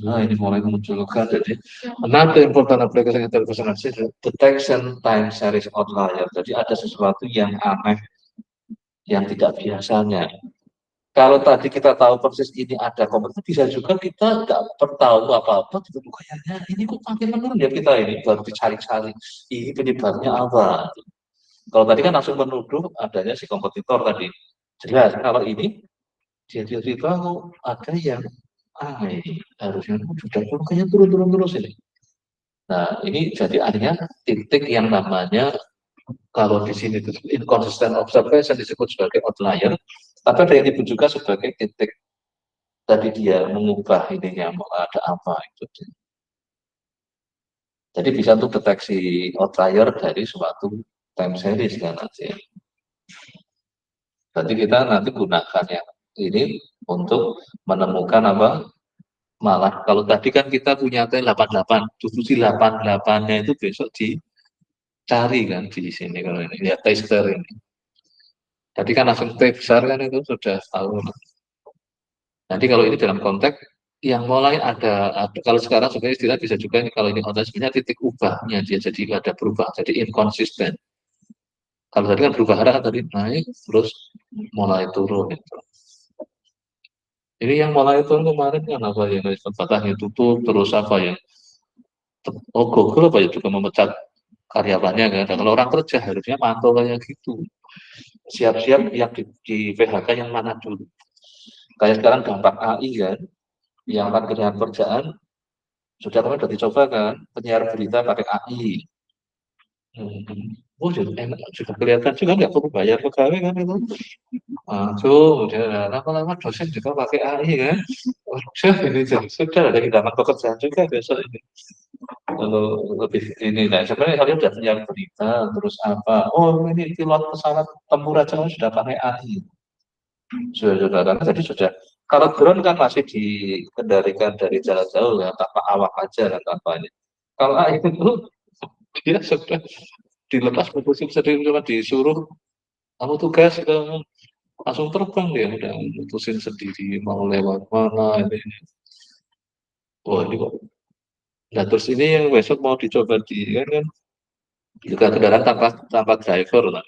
Speaker 1: Nah, ini mulai memunculkan jadi another important application intelligence analysis detection time series outlier. Jadi ada sesuatu yang aneh yang tidak biasanya. Kalau tadi kita tahu persis ini ada kompetitif, bisa juga kita nggak tahu apa-apa, tiba-tiba kayaknya ini kok makin menurun ya kita ini baru dicari-cari ini penyebabnya apa. Kalau tadi kan langsung menuduh adanya si kompetitor tadi. Jelas kalau ini dia tahu ada yang ini harusnya sudah kayaknya turun terus ini. Nah ini jadi akhirnya titik yang namanya kalau di sini itu inconsistent observation disebut sebagai outlier, tapi ada yang disebut juga sebagai titik tadi dia mengubah ininya mau ada apa itu. Jadi bisa untuk deteksi outlier dari suatu time series kan nanti. Berarti kita nanti gunakan yang ini untuk menemukan apa malah kalau tadi kan kita punya T88, diskusi 88-nya itu besok dicari kan di sini kalau ini ya tester ini. Tadi kan langsung T besar kan itu sudah tahu. Nanti kalau ini dalam konteks yang mulai ada kalau sekarang sebenarnya istilah bisa juga kalau ini konteks sebenarnya titik ubahnya dia jadi ada berubah jadi inkonsisten. Kalau tadi kan berubah arah tadi naik terus mulai turun gitu. Ini yang mulai turun kemarin kan apa yang batasnya tutup terus apa ya? Oh Google apa ya juga memecat karyawannya kan. Dan kalau orang kerja harusnya mantau kayak gitu. Siap-siap yang di PHK yang mana dulu. Kayak sekarang dampak AI kan, yang akan kehilangan kerjaan sudah kemarin sudah dicoba kan penyiar berita pakai AI. Oh jadi enak juga kelihatan juga nggak perlu bayar pegawai kan itu. Udah lama-lama dosen juga pakai AI kan. Waduh, ini jadi sudah ada hidangan pekerjaan juga besok ini. Kalau lebih ini, nah sebenarnya kalian sudah penyiar berita, terus apa? Oh ini pilot pesawat tempur aja sudah pakai AI. Sudah karena tadi sudah. Kalau drone kan masih dikendalikan dari jarak jauh ya, tanpa awak aja dan tanpanya. Kalau AI itu dia sudah dilepas berfungsi sendiri cuma disuruh kamu tugas ke langsung terbang dia udah mutusin sendiri mau lewat mana ini. Oh ini kok. Nah terus ini yang besok mau dicoba di kan juga kendaraan tanpa driver lah.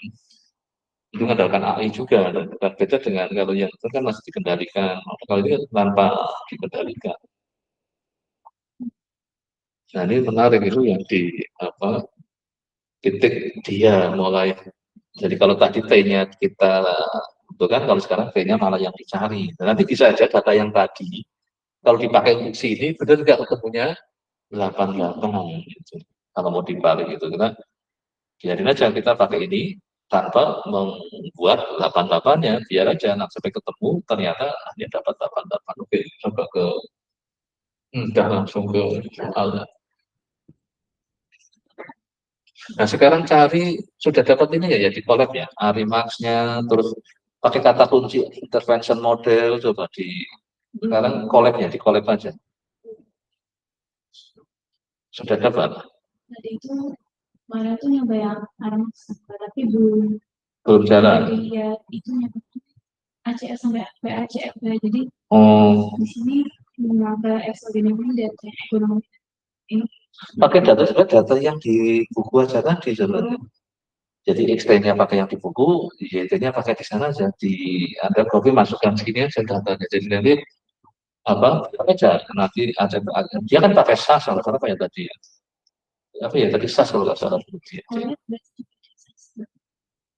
Speaker 1: Itu mengandalkan AI juga dan bukan beda dengan kalau yang itu kan masih dikendalikan. Kalau ini kan tanpa dikendalikan. Nah ini menarik itu yang di apa titik dia mulai. Jadi kalau tadi T-nya kita itu kan kalau sekarang T-nya malah yang dicari. Dan nanti bisa aja data yang tadi kalau dipakai untuk sini benar nggak ketemunya 88 gitu. Kalau mau dibalik itu kita biarin aja kita pakai ini tanpa membuat 88-nya, biar aja sampai ketemu ternyata hanya dapat 88. Oke, coba ke udah langsung ke soalnya. Nah sekarang cari sudah dapat ini ya, di collab ya, Arimax-nya, terus pakai kata kunci intervention model, coba di sekarang collab-nya, di collab aja. Sudah dapat?
Speaker 2: Tadi itu mana tuh nyoba yang Armax, tapi belum
Speaker 1: Jalan.
Speaker 2: jadi ya itu ACS sampai PACF ya. Jadi di sini mengapa exogenous dan ekonomi ini
Speaker 1: pakai data yang di buku aja tadi sebenarnya. Jadi XT-nya pakai yang di buku, YT-nya pakai di sana aja. Di Anda copy masukkan segini aja datanya. Jadi nanti apa aja nanti ada dia kan pakai SAS salah apa ya tadi ya. Apa ya tadi SAS kalau nggak salah.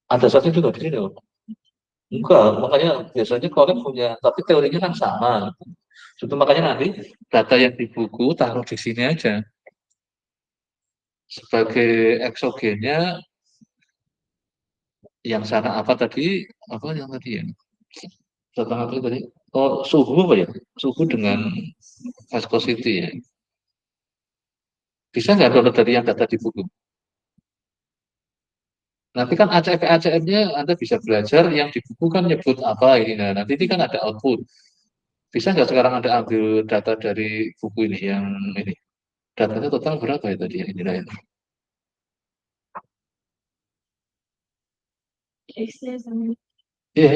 Speaker 1: Ada satu juga di sini. Enggak, makanya biasanya kolek punya, tapi teorinya kan sama. Itu makanya nanti data yang di buku taruh di sini aja. Sebagai eksogennya yang sana apa tadi? Apa yang tadi ya? Tentang apa tadi? Oh, suhu apa ya? Suhu dengan viscosity ya. Bisa nggak download dari yang data di buku? Nanti kan ACF-ACF-nya Anda bisa belajar, yang di buku kan nyebut apa ini. Nah, nanti ini kan ada output. Bisa nggak sekarang Anda ambil data dari buku ini yang ini? Datanya total berapa ya tadi yang ini lah ini? Iya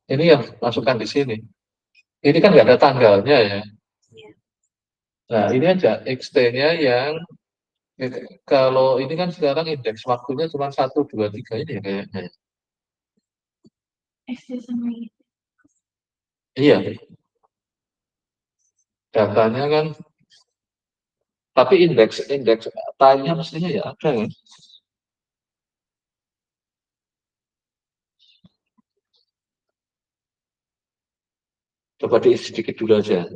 Speaker 1: ini yang masukkan di sini. Ini kan nggak ada tanggalnya ya. Nah ini aja XT-nya yang kalau ini kan sekarang indeks waktunya cuma 1, 2, 3 ini ya kayaknya. Iya, datanya kan, tapi indeks indeks time-nya mestinya ya ada kan. Coba diisi sedikit dulu aja.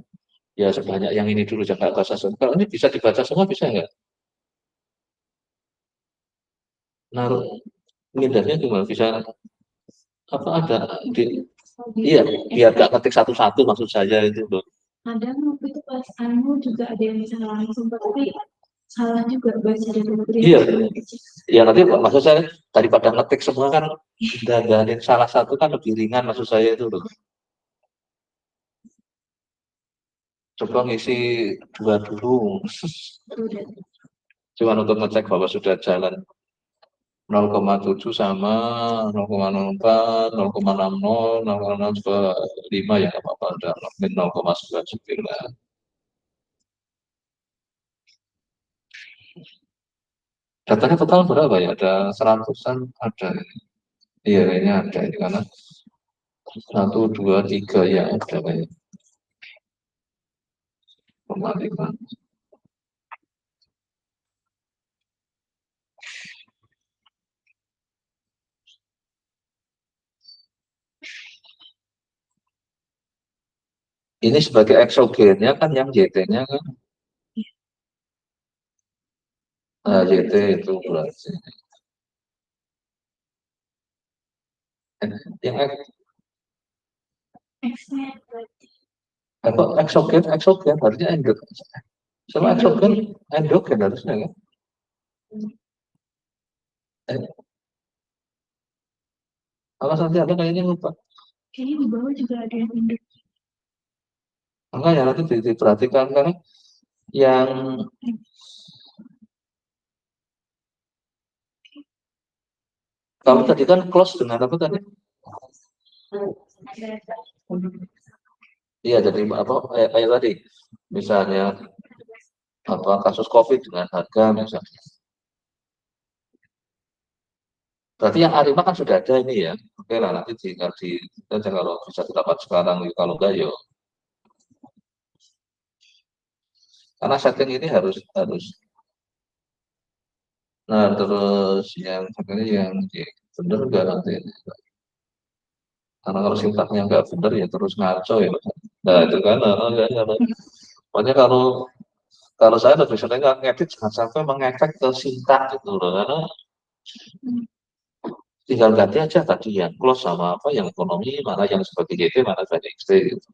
Speaker 1: Ya sebanyak yang ini dulu jangan baca semua. Kalau ini bisa dibaca semua bisa nggak? Naruh mindahnya gimana? Bisa apa ada di iya biar nggak ketik satu-satu maksud saya itu loh.
Speaker 2: Ada waktu itu pas anu juga ada yang bisa langsung tapi salah juga baca dari buku.
Speaker 1: Iya, ya nanti maksud saya daripada ngetik semua kan dan salah satu kan lebih ringan maksud saya itu loh. Coba ngisi 2 dulu. Cuma untuk ngecek bahwa sudah jalan 0,7 sama 0,04, 0,60, 0,05 ya apa-apa udah 0,99. Datanya total berapa ya? Ada 100-an ada. Iya kayaknya ada ini karena 1, 2, 3 ya ada kayaknya. Pemalikan. Ini sebagai eksogennya kan yang YT-nya kan. Nah, YT itu berarti. Yang apa eksogen harusnya endogen. Sama eksogen endogen harusnya kan. Kalau nanti ada kayaknya lupa.
Speaker 2: Kayaknya di bawah juga ada yang endogen.
Speaker 1: Makanya nanti diperhatikan karena yang kamu tadi kan close dengan apa tadi? Iya, jadi apa kayak tadi, misalnya apa kasus COVID dengan harga misalnya. Berarti yang Arima kan sudah ada ini ya. Oke lah, nanti tinggal di kita kalau bisa dapat sekarang, kalau enggak yo. Karena setting ini harus harus. Nah terus yang sebenarnya yang benar enggak nanti. Karena kalau sintaknya enggak benar ya terus ngaco ya. Nah itu kan, makanya kalau Kalau saya lebih sering ngedit jangan sampai mengefek ke singkat gitu loh, karena tinggal ganti aja tadi yang close sama apa, yang ekonomi, mana yang sebagai YT, mana sebagai XT gitu.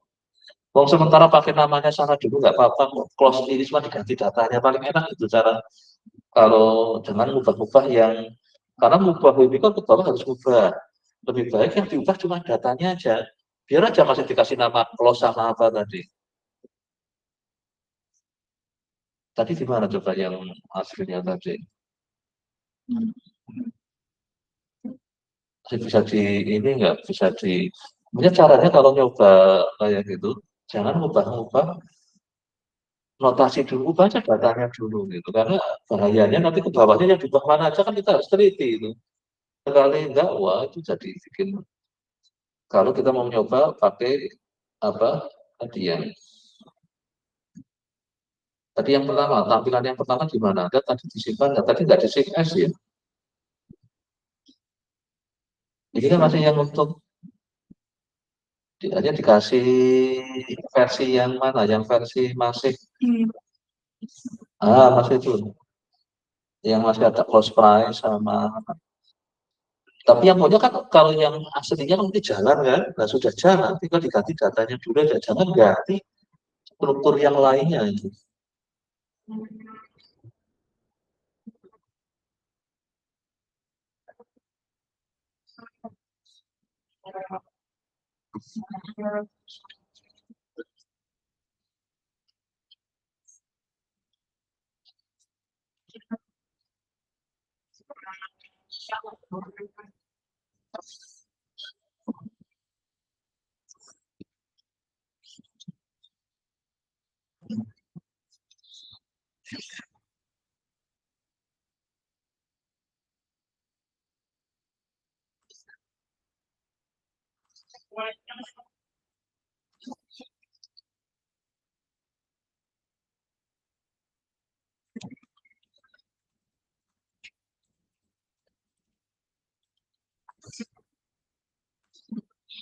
Speaker 1: Wong sementara pakai namanya sana dulu nggak apa-apa kok. Close ini cuma diganti datanya paling enak itu cara. Kalau dengan ngubah-ngubah yang karena ngubah ini kan ke bawah harus ngubah. Lebih baik yang diubah cuma datanya aja. Biar aja masih dikasih nama close sama apa tadi. Tadi gimana coba yang aslinya tadi? Bisa di ini nggak bisa di. Mungkin caranya kalau nyoba kayak gitu, jangan ngubah-ngubah notasi dulu, ubah aja datanya dulu gitu. Karena bahayanya nanti ke bawahnya yang diubah mana aja kan kita harus teliti itu. Sekali enggak, wah itu jadi bikin. Kalau kita mau nyoba pakai apa tadi yang pertama, tampilan yang pertama gimana? Ada tadi disimpan, tadi nggak di save as ya. Ini kan masih yang untuk hanya dikasih versi yang mana? Yang versi masih masih itu yang masih ada cost price sama. Tapi yang punya kan kalau yang aslinya kan nanti jalan kan, nah sudah jalan, tinggal diganti datanya dulu, ya jangan ganti struktur yang lainnya itu.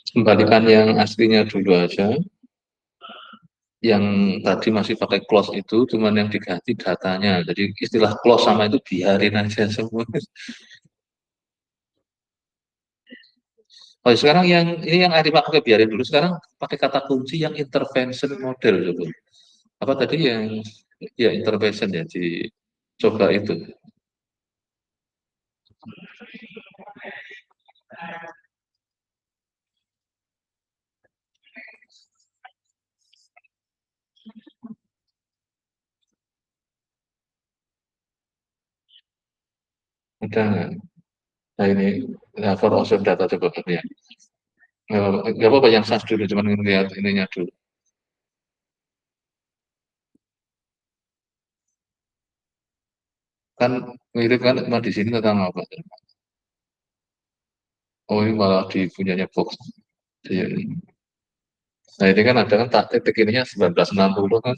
Speaker 1: Kembalikan yang aslinya dulu aja. Yang tadi masih pakai close itu, cuman yang diganti datanya. Jadi istilah close sama itu biarin aja semua. Oh, sekarang yang ini yang Ari pakai biarin dulu. Sekarang pakai kata kunci yang intervention model coba. Apa tadi yang ya intervention ya dicoba itu. Udah nggak? Nah ini nah, for awesome data coba ya. Nggak apa-apa yang SAS dulu, cuman ngeliat ininya dulu. Kan mirip kan cuma di sini tentang apa? Oh ini malah di punyanya Fox. Iya. Nah ini kan ada kan titik ininya 1960 kan.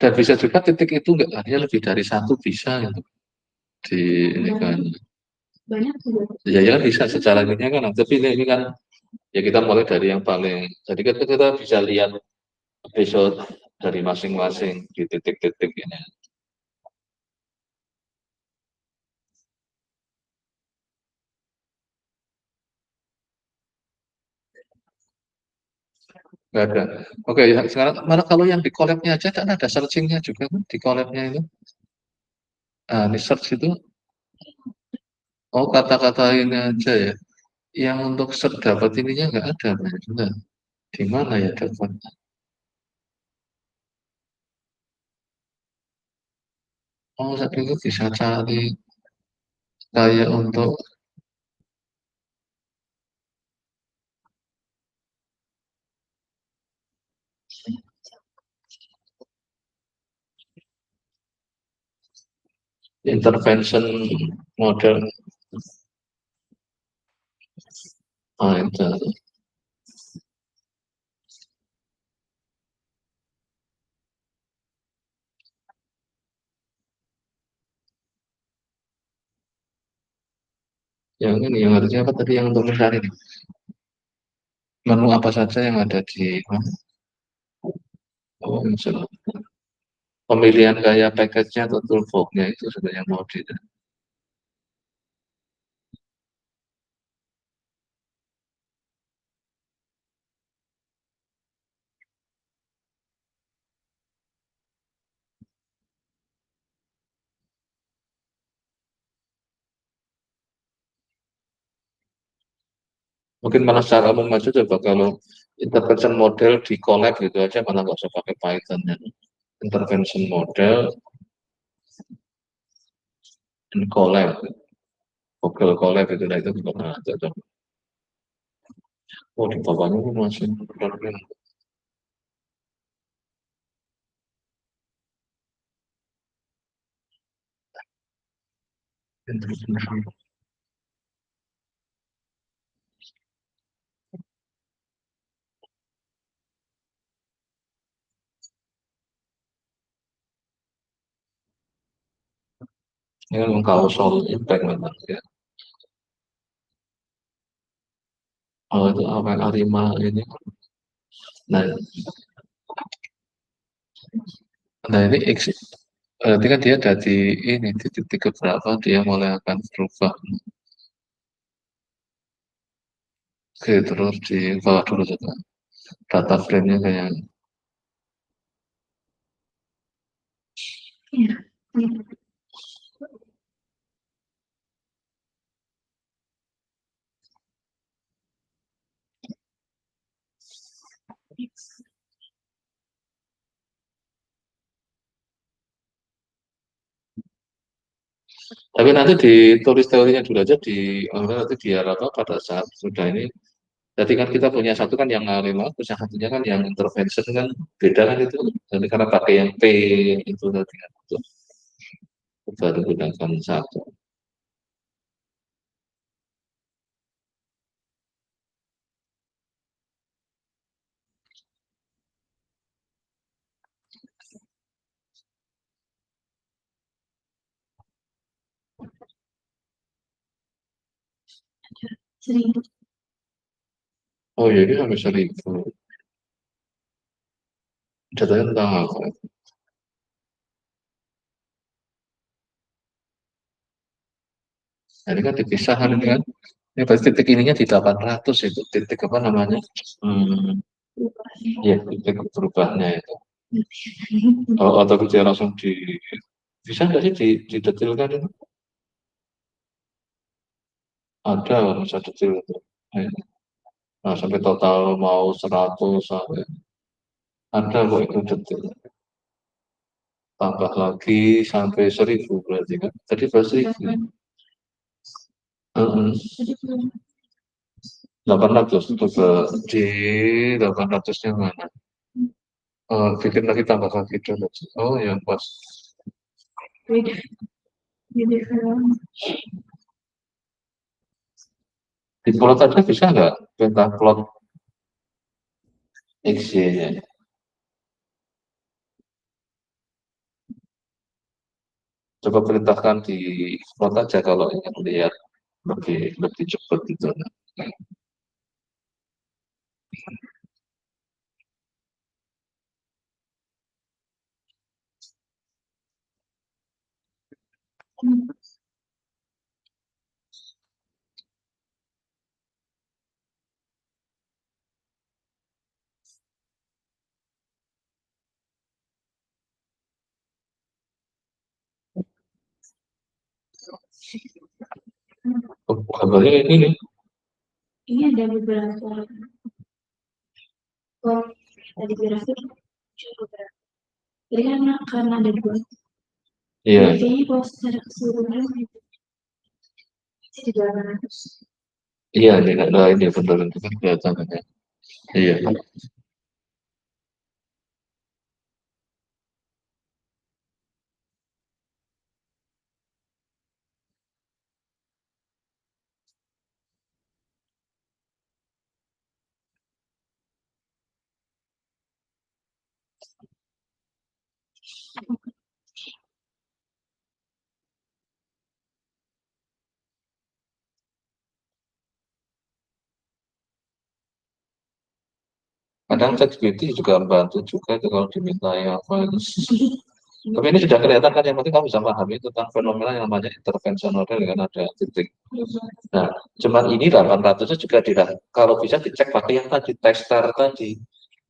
Speaker 1: Dan bisa juga titik itu nggak hanya lebih dari satu bisa gitu. Di ini kan.
Speaker 2: Banyak juga.
Speaker 1: Ya ya bisa secara ininya kan. Tapi ini kan ya kita mulai dari yang paling. Jadi kita bisa lihat episode dari masing-masing di titik-titik ini. Nggak ada. Oke, ya, sekarang mana kalau yang di collab-nya aja kan ada searching-nya juga kan di collab-nya itu. Ah, di search itu, oh kata-kata ini aja ya. Yang untuk search dapat ininya nggak ada. Nah, di mana ya dapat? Oh, saya dulu bisa cari kayak untuk intervention model. Ah, itu. Yang ini yang harusnya apa tadi yang untuk mencari nih? menu apa saja yang ada di oh, pemilihan gaya package-nya atau toolbox-nya itu sebenarnya mau di mungkin malah secara umum aja coba kalau intervention model di collab gitu aja malah nggak usah pakai Python ya. Intervention model in collab, Google Collab itu nah itu juga pernah ada tuh. Oh di bawahnya itu masih benar-benar intervention. Ini kan causal impact memang ya. Kalau itu apa yang Arima ini, nah, nah ini berarti kan dia ada di ini di titik keberapa dia mulai akan berubah. Oke, terus di bawah dulu juga data frame-nya kayak
Speaker 2: Iya. Iya.
Speaker 1: tapi nanti ditulis teorinya dulu aja nanti biar apa pada saat sudah ini jadi kan kita punya satu kan yang lima terus yang satunya kan yang intervention kan beda kan itu jadi karena pakai yang P itu tadi kan itu baru gunakan satu.
Speaker 2: Sering.
Speaker 1: Oh iya ini sampai 1.000 datanya tentang apa. Nah, ini kan dipisah kan ini kan ini berarti titik ininya di 800 itu titik apa namanya ya titik berubahnya itu atau dia langsung bisa nggak sih didetilkan itu ada bisa detil itu. Nah, sampai total mau 100 sampai ada kok itu detil. Tambah lagi sampai 1.000 berarti kan. Tadi berapa 1.000? Heeh. 800 itu di 800-nya mana? Bikin lagi tambah lagi dulu. Oh ya pas.
Speaker 2: Beda. Beda.
Speaker 1: Di plot aja bisa nggak? Tentang plot XY-nya. Coba perintahkan di plot aja kalau ingin lihat lebih lebih cepat gitu. Oh, gambarnya ini nih.
Speaker 2: Ini ada beberapa kok tadi grafik cukup berat. Jadi karena ada dua.
Speaker 1: Iya,
Speaker 2: Kayaknya kalau secara keseluruhan itu sih di 800.
Speaker 1: iya ini nah, ini benar itu kan kelihatan kan ya. Iya. Kadang ChatGPT juga membantu juga itu kalau dimintai apa itu. Tapi ini sudah kelihatan kan, yang penting kamu bisa pahami tentang fenomena yang namanya intervention model kan, ada titik. Nah, cuman ini 800-nya juga kalau bisa dicek pakai yang tadi, tester tadi.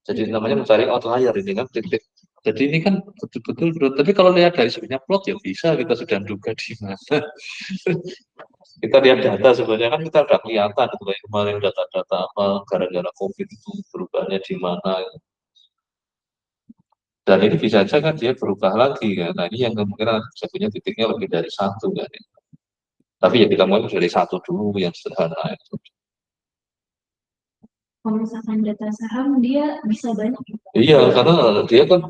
Speaker 1: Jadi namanya mencari outlier ini kan titik. Jadi ini kan betul-betul bro. Tapi kalau lihat dari sebenarnya plot ya bisa kita sudah duga di mana. Kita lihat data sebenarnya kan kita udah kelihatan gitu, kayak kemarin data-data apa gara-gara COVID itu berubahnya di mana. Dan ini bisa saja kan dia berubah lagi kan. Nah ini yang kemungkinan bisa punya titiknya lebih dari satu kan. Tapi ya kita mulai dari satu dulu yang sederhana itu.
Speaker 2: Kalau misalkan data saham dia bisa banyak.
Speaker 1: Iya, karena dia kan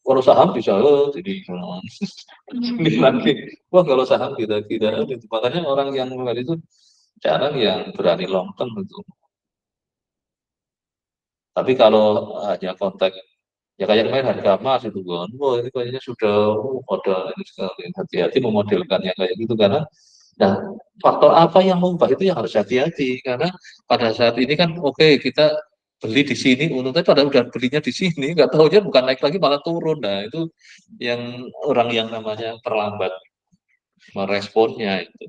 Speaker 1: kalau saham bisa jadi ini lagi. Wah kalau saham tidak itu. Makanya orang yang mulai itu jarang yang berani long term itu. Tapi kalau hanya konteks ya kayak kemarin harga emas itu kan, wah ini kayaknya sudah modal ini sekali. Hati-hati memodelkan yang kayak gitu karena nah faktor apa yang mengubah itu yang harus hati-hati karena pada saat ini kan oke, kita beli di sini untung tapi pada udah belinya di sini nggak tahunya bukan naik lagi malah turun. Nah itu yang orang yang namanya terlambat meresponnya itu.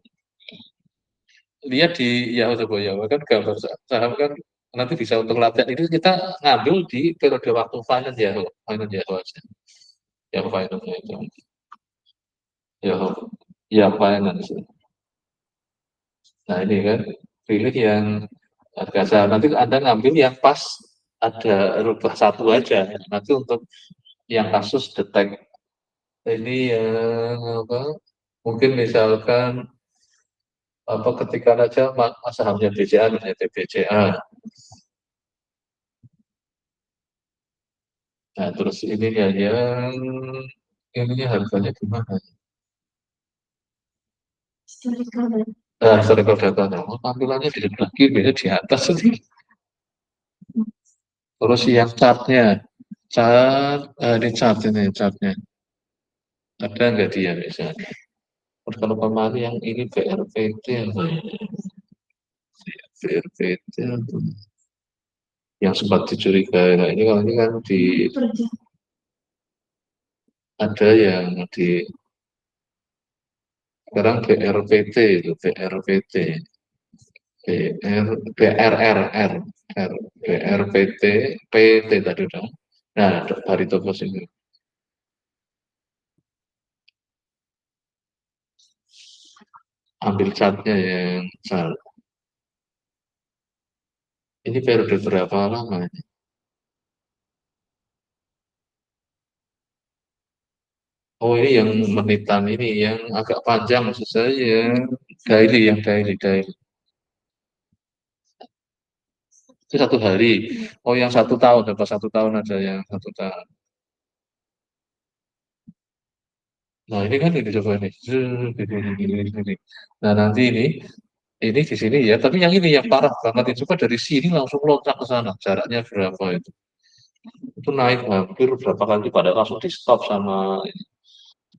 Speaker 1: Lihat di Yahoo coba ya kan gambar saham kan nanti bisa untuk latihan ini kita ngambil di periode waktu finance Yahoo aja. Yang finance itu Yahoo yang finance. Nah ini kan pilih yang harga saham nanti Anda ngambil yang pas ada rubah satu aja. Nanti untuk yang kasus detek ini yang apa? Mungkin misalkan apa ketika aja sahamnya BCA misalnya TBCA. Nah terus ini ya yang ini harganya gimana? Nah, historical data. Nah, tampilannya di sebelah kiri, di atas ini. Terus yang chartnya, ini chartnya. Ada nggak dia misalnya? Terus kalau kemarin yang ini BRPT, BRPT yang sempat dicurigai. Nah, ini kalau ini kan ada yang di sekarang BRPT itu BRPT, BRRR, BRPT, PT tadi dong. Nah, Barito Pos ini. Ambil chartnya yang chart. Ini periode berapa lama ini? Oh ini yang menitan ini yang agak panjang maksud saya daily. Itu 1 hari. Oh yang 1 tahun, dapat 1 tahun ada yang 1 tahun. Nah ini kan ini coba ini. Ini. Nah nanti ini di sini ya. Tapi yang ini yang parah banget itu coba dari sini langsung loncat ke sana. Jaraknya berapa itu? Itu naik hampir berapa kali pada langsung di stop sama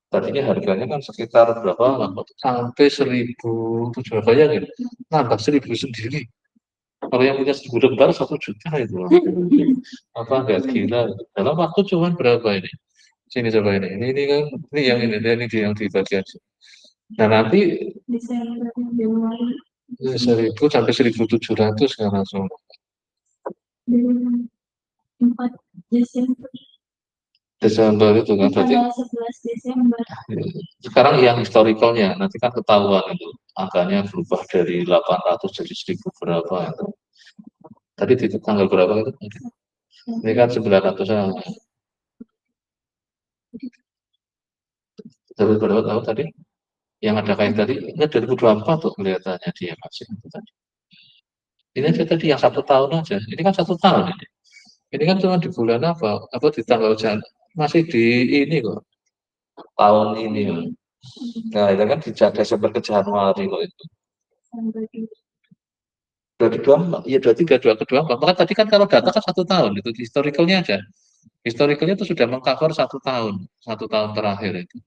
Speaker 1: tadinya harganya kan sekitar berapa sampai 1.700 bayangin nambah 1.000 sendiri. Kalau yang punya 1.000 lembar 1 juta itu apa nggak gila dalam waktu cuman berapa ini? Sini coba ini kan ini yang ini yang di bagian sini. Nah nanti 1.000 sampai 1.700 kan langsung 4 Desember. Desember itu kan berarti 11 Desember. Sekarang yang historicalnya nanti kan ketahuan itu angkanya berubah dari 800 jadi 1.000 berapa itu. Tadi di tanggal berapa itu? Ini kan 900-an. Tapi berapa tahun tadi? Yang ada kain tadi, ini 2024 tuh kelihatannya dia masih itu tadi. Ini aja tadi yang 1 tahun aja. Ini kan 1 tahun ini. Ini kan cuma di bulan apa? Apa di tanggal Januari? Masih di ini kok. Tahun ini. Nah, itu kan di Desember ke Januari kok itu. 2024, iya 23, 24. Maka tadi kan kalau data kan 1 tahun, itu historicalnya aja. Historicalnya itu sudah mengcover 1 tahun, 1 tahun terakhir itu.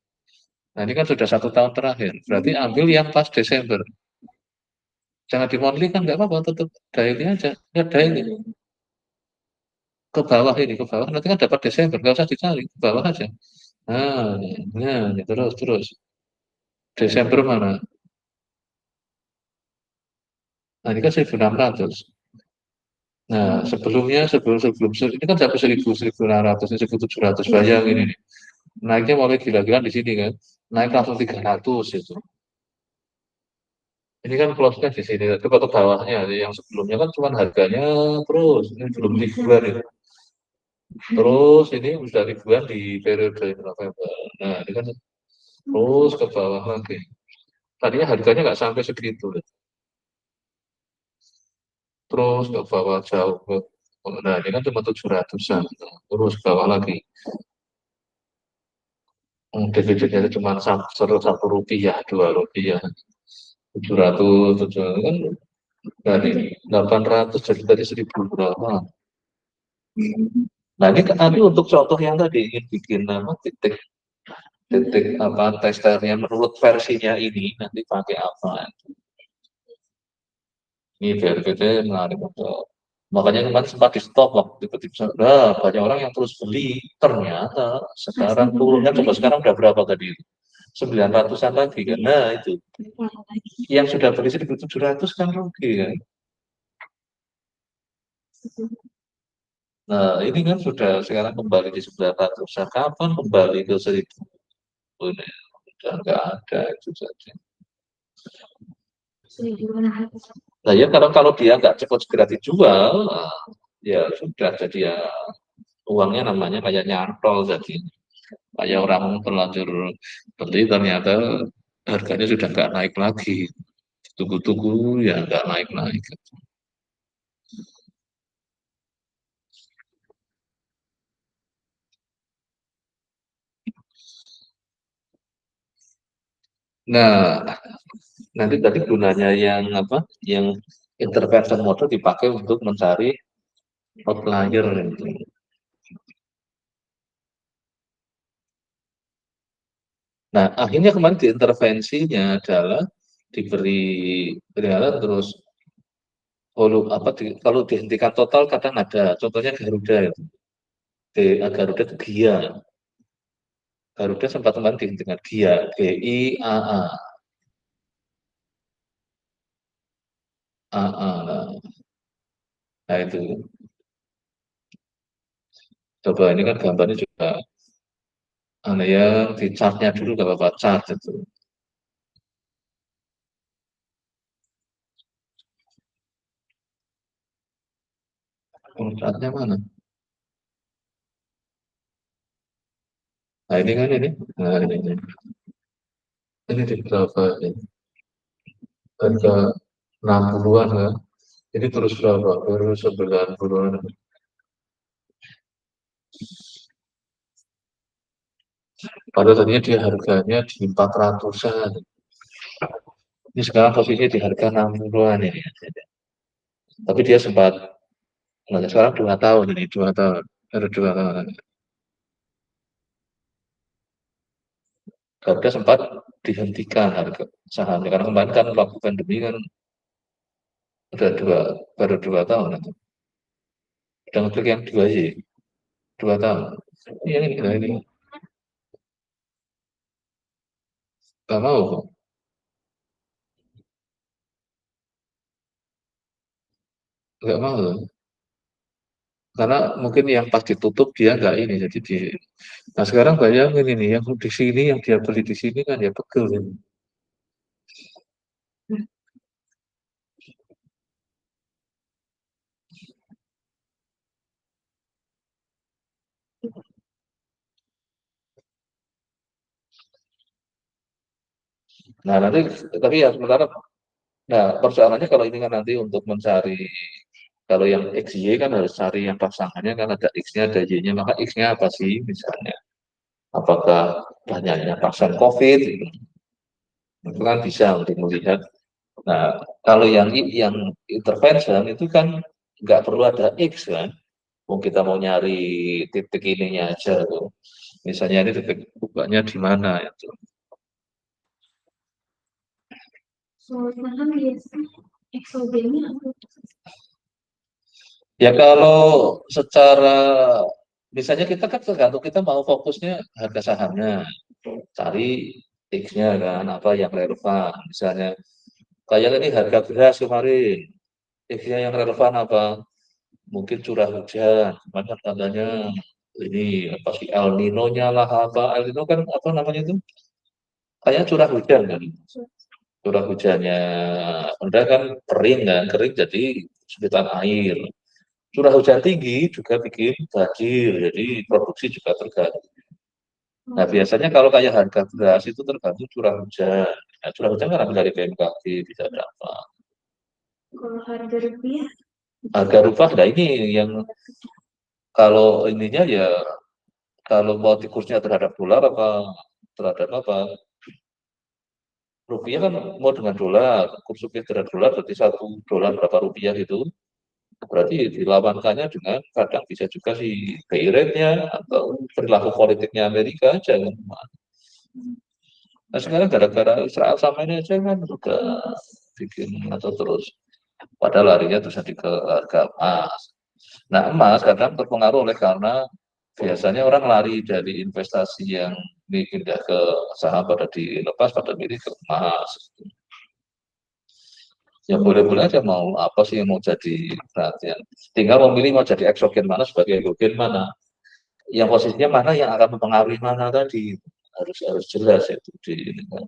Speaker 1: Nah ini kan sudah 1 tahun terakhir, berarti ambil yang pas Desember. Jangan di monthly kan nggak apa-apa, tetap daily aja. Ya daily. ke bawah ini, ke bawah nanti kan dapat Desember, nggak usah dicari, ke bawah aja. Nah, nah, terus terus. Desember mana? Nah, ini kan 1.600. Nah, sebelumnya sebelum sebelum ini kan sampai 1.600, 1.700, bayangin ini. Naiknya mulai gila-gilaan di sini kan. Naik langsung 300 itu. Ini kan close-nya di sini. Itu ke bawahnya. Yang sebelumnya kan cuma harganya terus. Ini belum ribuan ini. Terus ini sudah ribuan di periode November. Nah, ini kan terus ke bawah lagi. Tadinya harganya nggak sampai segitu. Terus ke bawah jauh. Nah, ini kan cuma 700-an. Terus ke bawah lagi. Dividendnya itu cuma Rp1, Rp2, 700, 700 kan dari 800 jadi tadi 1.000 berapa. Nah ini tapi untuk contoh yang tadi ingin bikin nama titik titik apa testernya menurut versinya ini nanti pakai apa? Ini biar kita menarik untuk makanya kemarin sempat di stop waktu tiba-tiba banyak orang yang terus beli ternyata sekarang turunnya coba sekarang udah berapa tadi 900-an lagi kan nah itu yang sudah beli 1.700 kan rugi kan. Nah, ini kan sudah sekarang kembali di 900. Kapan kembali ke 1.000? Ini sudah nggak ada itu saja. Nah ya kalau dia nggak cepat segera dijual, nah, ya sudah jadi ya uangnya namanya kayak nyantol jadi kayak orang terlanjur beli ternyata harganya sudah nggak naik lagi. Tunggu-tunggu ya nggak naik-naik. Nah, nanti tadi gunanya yang apa? Yang intervention model dipakai untuk mencari outlier itu. Nah, akhirnya kemarin diintervensinya adalah diberi perihal terus apa kalau dihentikan total kadang ada contohnya Garuda itu. Garuda itu GIA. Garuda sempat kemarin dihentikan GIA, GIAA. Nah, nah itu coba ini kan gambarnya juga ya di chartnya dulu nggak apa-apa chart itu. Chartnya mana? Nah ini kan ini. Nah ini di berapa ini? Harga 60-an kan? Ini terus berapa? Baru 90-an. Padahal tadinya dia harganya di 400-an. Ini sekarang posisinya di harga 60-an ini. Tapi dia sempat, nah, sekarang 2 tahun ini, 2 tahun. Baru 2 tahun. Harga sempat dihentikan harga sahamnya. Karena kemarin kan waktu pandemi kan udah baru 2 tahun. Udah ngeklik yang dua sih, 2 tahun. Ini nggak mau kok. Nggak mau loh. Karena mungkin yang pas ditutup dia nggak ini, jadi di. Nah sekarang bayangin ini, yang di sini, yang dia beli di sini kan ya pegel ini. Nah nanti, tapi ya sementara, nah persoalannya kalau ini kan nanti untuk mencari, kalau yang XY kan harus cari yang pasangannya kan ada X-nya, ada Y-nya, maka X-nya apa sih misalnya? Apakah banyaknya pasien COVID? Itu kan bisa untuk melihat. Nah, kalau yang intervention itu kan nggak perlu ada X kan. Mau kita mau nyari titik ininya aja tuh. Misalnya ini titik bukanya di mana itu.
Speaker 2: Soal saham biasanya XOB-nya apa?
Speaker 1: Ya kalau secara misalnya kita kan tergantung kita mau fokusnya harga sahamnya, cari X-nya kan apa yang relevan. Misalnya kayak ini harga beras kemarin, X-nya yang relevan apa? Mungkin curah hujan, mana tandanya ini apa sih El Nino-nya lah apa El Nino kan apa namanya itu? Kayak curah hujan kan, curah hujannya udah kan kering jadi kesulitan air. Curah hujan tinggi juga bikin banjir, jadi produksi juga terganggu. Nah, biasanya kalau kayak harga beras itu tergantung curah hujan. Nah, curah hujan kan dari BMKG bisa dapat.
Speaker 2: Kalau harga rupiah,
Speaker 1: Harga rupiah, nah ini yang kalau ininya ya kalau mau kursnya terhadap dolar apa terhadap apa rupiah kan mau dengan dolar, kurs rupiah terhadap dolar berarti $1 berapa rupiah itu berarti dilawankannya dengan kadang bisa juga si BI rate-nya atau perilaku politiknya Amerika aja kan. Nah sekarang gara-gara Israel sama ini aja kan juga bikin atau terus pada larinya terus jadi ke harga emas. Nah emas kadang terpengaruh oleh karena biasanya orang lari dari investasi yang pindah ke saham pada dilepas pada milih ke emas. Ya boleh-boleh aja mau apa sih yang mau jadi perhatian. Tinggal memilih mau jadi eksogen mana sebagai endogen mana. Yang posisinya mana yang akan mempengaruhi mana tadi harus harus jelas itu di ini kan.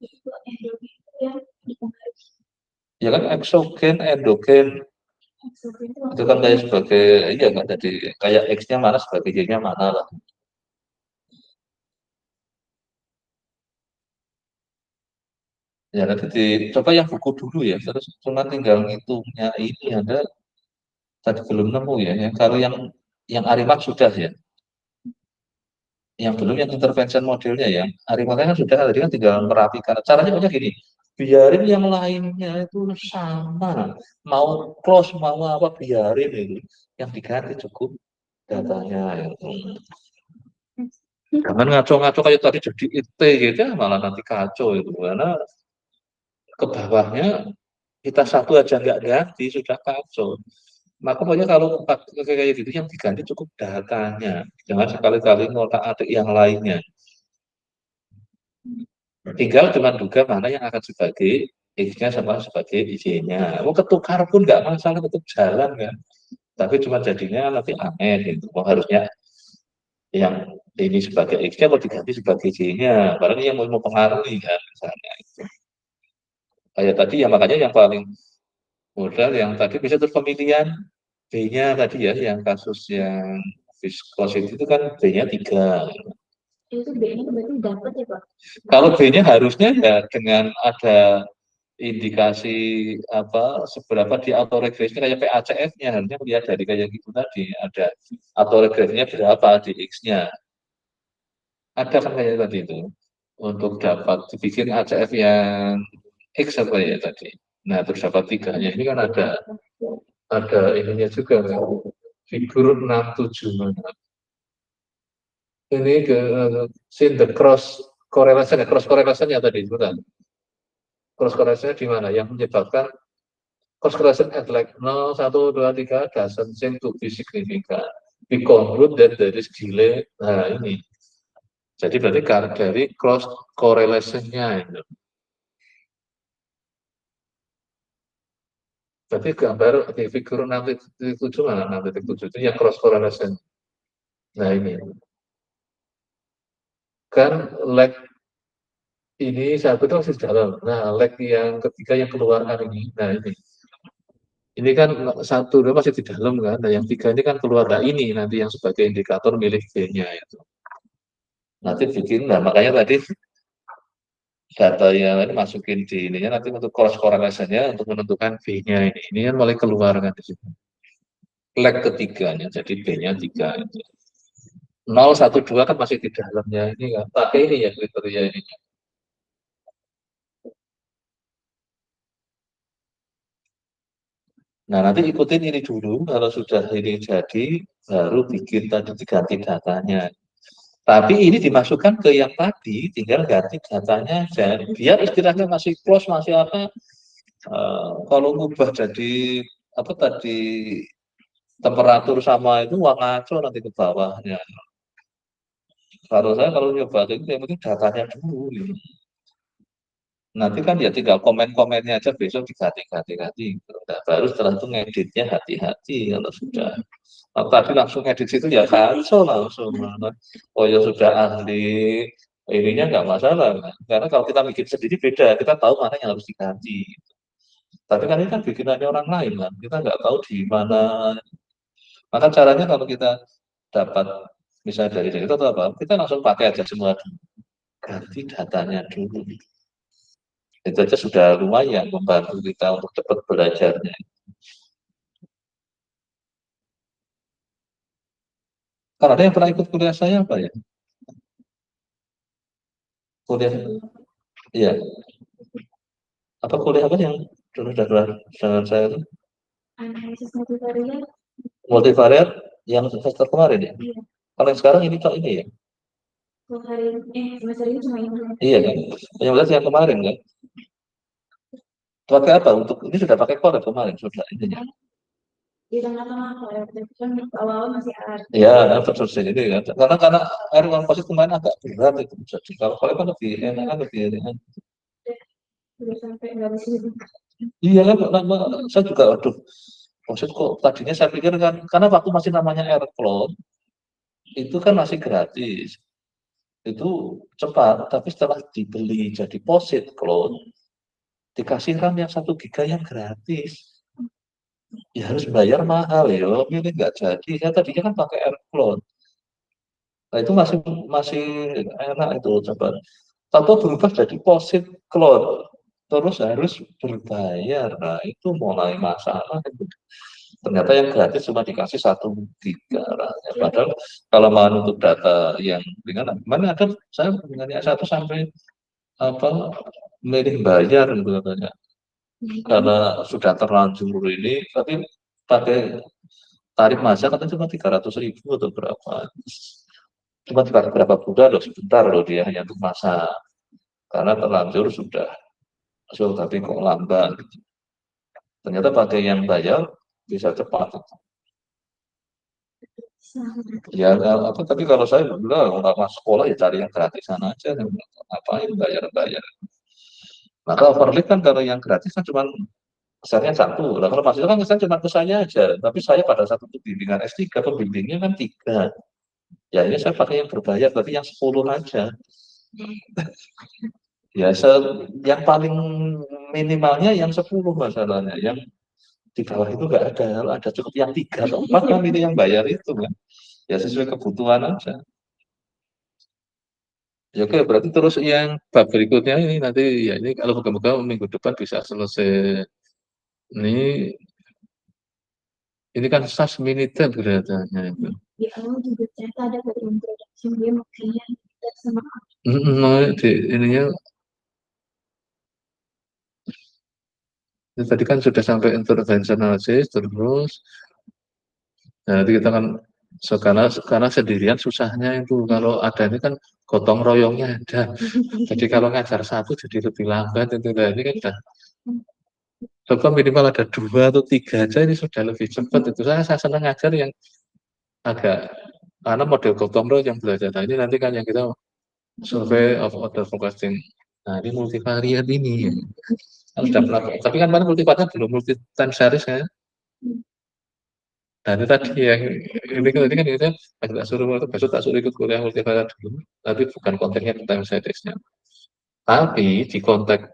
Speaker 2: itu endogen yang dipengaruhi.
Speaker 1: Ya kan eksogen, endogen
Speaker 2: Eksogen itu
Speaker 1: itu kan kayak
Speaker 2: maksudnya
Speaker 1: sebagai iya kan jadi kayak X-nya mana sebagai Y-nya mana lah. Ya nanti coba yang buku dulu ya terus cuma tinggal ngitungnya ini ada tadi belum nemu ya. Kalau yang Arimat sudah ya. Yang belum yang intervention modelnya ya. Arimat kan sudah tadi kan tinggal merapikan. Caranya banyak gini. Biarin yang lainnya itu sama. Mau close mau apa biarin itu. Yang diganti cukup datanya itu. Jangan ngaco-ngaco kayak tadi jadi IT gitu ya, malah nanti kacau itu karena ke bawahnya kita satu aja nggak ganti sudah kacau. Maka pokoknya kalau kayak gitu yang diganti cukup datanya, jangan sekali-kali ngotak-atik yang lainnya. Tinggal cuma duga mana yang akan sebagai X-nya sama sebagai Y-nya. Mau ketukar pun nggak masalah, tetap jalan kan. Tapi cuma jadinya nanti aneh gitu. Oh, harusnya yang ini sebagai X-nya mau diganti sebagai Y-nya. Padahal yang mau mempengaruhi kan misalnya. Kayak tadi ya makanya yang paling modal yang tadi bisa terus pemilihan B-nya tadi ya, yang kasus yang viscosity itu kan B-nya 3.
Speaker 2: itu B-nya berarti dapat ya Pak?
Speaker 1: Kalau B-nya harusnya ya dengan ada indikasi apa seberapa di autoregresinya kayak PACF-nya harusnya melihat dari kayak gitu tadi ada autoregresinya berapa di X-nya. Ada kan kayak tadi itu untuk dapat dibikin ACF yang X apa ya tadi. Nah, terus dapat tiganya ini kan ada ininya juga kan. Figur 67 mana. Ini ke sin the cross correlation ya, cross correlation ya tadi bukan. Cross correlation di mana yang menyebabkan cross correlation at like 0, 1, 2, 3 doesn't seem to be significant. We conclude that there is delay. Nah, ini. Jadi berarti dari cross correlation-nya itu. Berarti gambar di figur 6.7 mana 6.7 itu yang cross correlation. Nah, ini. Kan leg ini satu itu masih dalam. Nah, leg yang ketiga yang keluarkan ini. Nah, ini. Ini kan satu itu masih di dalam kan. Nah, yang tiga ini kan keluar. Nah, ini nanti yang sebagai indikator milik G-nya itu. Nanti bikin, nah makanya tadi data yang ini masukin di ininya nanti untuk cross correlation-nya untuk menentukan B-nya ini. Ini kan mulai keluar kan di situ. Leg ketiganya, jadi B-nya 3 itu. 0, 1, 2 kan masih di dalamnya ini kan. Pakai ini ya kriteria ini. Nah, nanti ikutin ini dulu. Kalau sudah ini jadi, baru bikin tadi diganti datanya. Tapi ini dimasukkan ke yang tadi, tinggal ganti datanya. Biar istilahnya masih close, masih apa. Kalau ngubah jadi apa tadi temperatur sama itu wah ngaco nanti ke bawahnya. Kalau saya kalau nyoba itu yang penting datanya dulu gitu. Nanti kan ya tinggal komen-komennya aja besok diganti-ganti. Nah, baru setelah itu ngeditnya hati-hati kalau sudah. Kalau tadi langsung edit situ ya kacau langsung. Oh ya sudah ahli, ininya nggak masalah. Kan? Karena kalau kita bikin sendiri beda, kita tahu mana yang harus diganti. Tapi kan ini kan bikinannya orang lain kan, kita nggak tahu di mana. Maka caranya kalau kita dapat misalnya dari itu atau apa, kita langsung pakai aja semua dulu. Ganti datanya dulu. Itu aja sudah lumayan membantu kita untuk cepat belajarnya. Kalau ada yang pernah ikut kuliah saya apa ya? Kuliah, iya. Apa kuliah apa yang dulu sudah dengan saya itu?
Speaker 2: Analisis multivariat.
Speaker 1: Multivariat yang semester kemarin ya?
Speaker 2: Iya.
Speaker 1: Kalau yang sekarang ini kok ini ya?
Speaker 2: Semester ini cuma ini.
Speaker 1: Iya kan? Yang jelas yang kemarin kan? Pakai apa? Untuk ini sudah pakai core kemarin sudah ininya.
Speaker 2: Di tengah-tengah kan awal masih ada.
Speaker 1: Iya, betul sih ini kan. Karena air komposit kemarin agak berat itu. Jadi kalau kan lebih enak kan lebih enak.
Speaker 2: Sudah sampai nggak bisa.
Speaker 1: Iya kan, saya juga aduh. Maksud kok tadinya saya pikir kan karena waktu masih namanya Aircloud itu kan masih gratis. Itu cepat, tapi setelah dibeli jadi POSIT Cloud dikasih RAM yang 1 GB yang gratis. Ya harus bayar mahal ya, ini nggak jadi. Ya tadinya kan pakai AirCloud. Nah itu masih masih enak itu coba. Tapi berubah jadi POSIT Cloud. Terus harus berbayar. Nah itu mulai masalah. Ternyata yang gratis cuma dikasih 1 GB. Ya, padahal kalau mau untuk data yang ringan, mana ada saya mengenai satu sampai apa milih bayar gitu katanya. Karena sudah terlanjur ini, tapi pakai tarif masa katanya cuma 300.000 atau berapa. Cuma dipakai berapa bulan loh, sebentar loh dia hanya untuk masa. Karena terlanjur sudah, so, tapi kok lambat. Ternyata pakai yang bayar bisa cepat. Ya, apa, tapi kalau saya bilang orang masuk sekolah ya cari yang gratisan aja, ngapain bayar-bayar. Maka overlay kan kalau yang gratis kan cuma besarnya satu. Nah, kalau mahasiswa kan misalnya cuma ke saya aja, tapi saya pada satu bimbingan S3, pembimbingnya kan 3. Ya ini saya pakai yang berbayar, tapi yang 10 aja. Ya, yang paling minimalnya yang 10 masalahnya. Yang di bawah itu nggak ada. Kalau ada cukup yang 3 atau 4 kan ini yang bayar itu kan. Ya sesuai kebutuhan aja. Ya oke, berarti terus yang bab berikutnya ini nanti ya ini kalau moga-moga minggu depan bisa selesai. Ini kan SAS militer kelihatannya itu.
Speaker 2: Di awal juga ternyata ada pada introduction dia makanya kita sama
Speaker 1: Ininya tadi kan sudah sampai intervention analysis terus. Nah, nanti kita kan karena sendirian susahnya itu kalau ada ini kan gotong royongnya ada. Jadi kalau ngajar satu jadi lebih lambat itu. Nah, ini kan sudah coba minimal ada 2 atau 3 aja ini sudah lebih cepat itu. Saya senang ngajar yang agak karena model gotong royong yang belajar. Nah, ini nanti kan yang kita survey of order forecasting. Nah, ini multivariat ini. Harus dapat. Tapi kan mana multivariat belum multi time series kan? Nah, itu tadi yang ini kan kita tak suruh besok tak suruh ikut kuliah multivariat dulu, tapi bukan kontennya time seriesnya. Tapi di konteks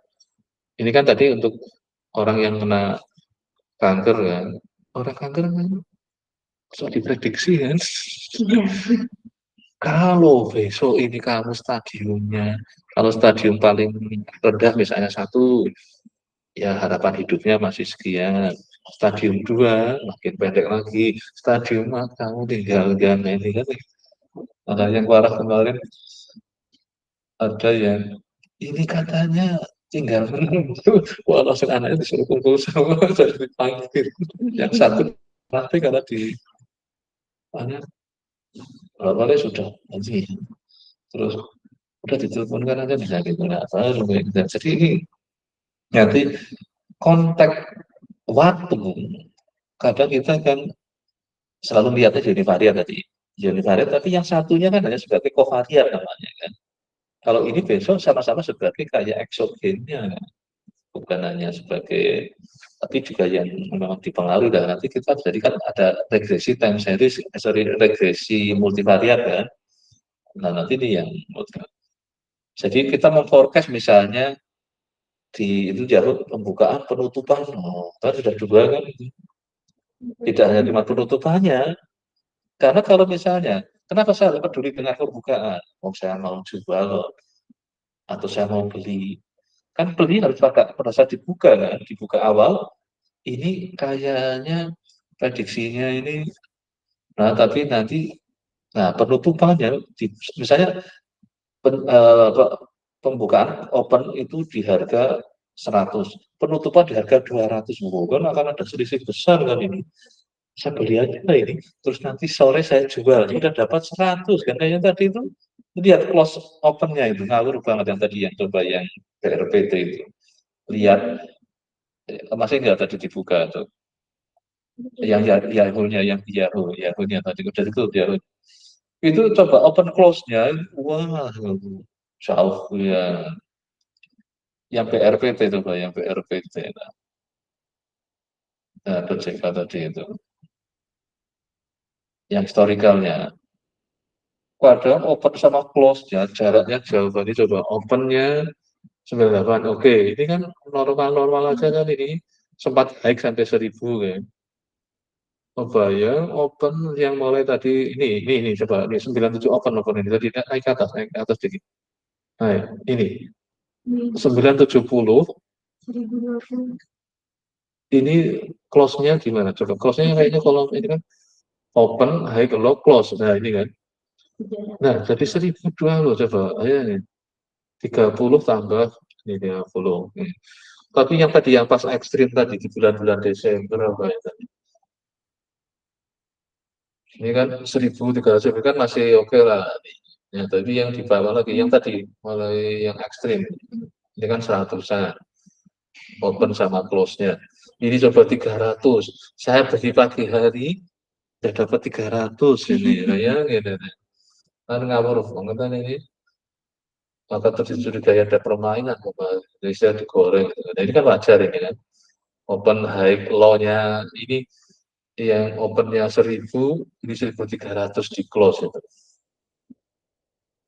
Speaker 1: ini kan tadi untuk orang yang kena kanker kan, orang kanker kan bisa diprediksi kan. Kalau besok ini kamu stadiumnya, kalau stadium paling rendah misalnya 1, ya harapan hidupnya masih sekian. Stadium 2 makin pendek lagi. Stadium 4 kamu tinggal ini kan. Nah, yang parah kemarin ada yang ini katanya tinggal menunggu. Wah, langsung anaknya disuruh kumpul sama jadi dipanggil. Yang satu mati karena di mana awalnya sudah nanti terus udah diteleponkan aja bisa gitu nggak apa jadi ini nanti kontak waktu kadang kita kan selalu lihatnya univariat tadi. Univariat, tapi yang satunya kan hanya sebagai kovariat namanya kan. Kalau ini besok sama-sama sebagai kayak eksogennya, bukan hanya sebagai, tapi juga yang memang dipengaruhi. Dan nanti kita jadi kan ada regresi time series, regresi multivariat kan. Nah nanti ini yang jadi kita memforecast misalnya di itu jalur pembukaan penutupan, kan sudah dua kan, tidak hanya cuma penutupannya. Karena kalau misalnya, kenapa saya peduli dengan pembukaan? Oh saya mau jual atau saya mau beli, kan beli harus pada saat dibuka kan, dibuka awal ini kayaknya prediksinya ini, nah tapi nanti, nah penutupannya misalnya pembukaan open itu di harga 100, penutupan di harga 200, kan akan ada selisih besar kan ini. Saya beli aja ini, terus nanti sore saya jual, ini udah dapat 100 kan, kayaknya tadi itu lihat close opennya itu ngawur banget yang tadi yang coba yang BRPT itu, lihat masih nggak tadi dibuka tuh yang Yahoo-nya yang Yahoo-nya tadi udah itu Yahoo itu coba open close-nya, wah jauh ya, yang BRPT itu Pak, yang BRPT nah, BCK tadi itu yang historicalnya, padahal open sama close-nya jaraknya jauh tadi, coba opennya 98, oke ini kan normal-normal aja kan, ini sempat naik sampai 1000 kan. Kebayang open yang mulai tadi ini coba ini 97 open ini tadi naik ke atas dikit. Nah, ini 970 ini close-nya gimana? Coba close-nya kayaknya kalau ini kan open, high, low, close. Nah, ini kan. Nah, jadi 1002 loh coba. Ayo nih. 30 tambah ini 30. Tapi yang tadi yang pas ekstrim tadi di bulan-bulan Desember apa ya tadi? Ini kan 1300 kan masih oke lah. Ya, tapi yang di bawah lagi, yang tadi mulai yang ekstrim. Ini kan 100-an. Open sama close-nya. Ini coba 300. Saya beli pagi hari, udah dapat 300 ini. Bayangin ini. Kan ngawur banget kan ini. Maka terjadi ada permainan sama Indonesia digoreng. Nah, ini kan wajar ini kan. Open high low-nya ini yang opennya 1000, ini 1300 di close itu.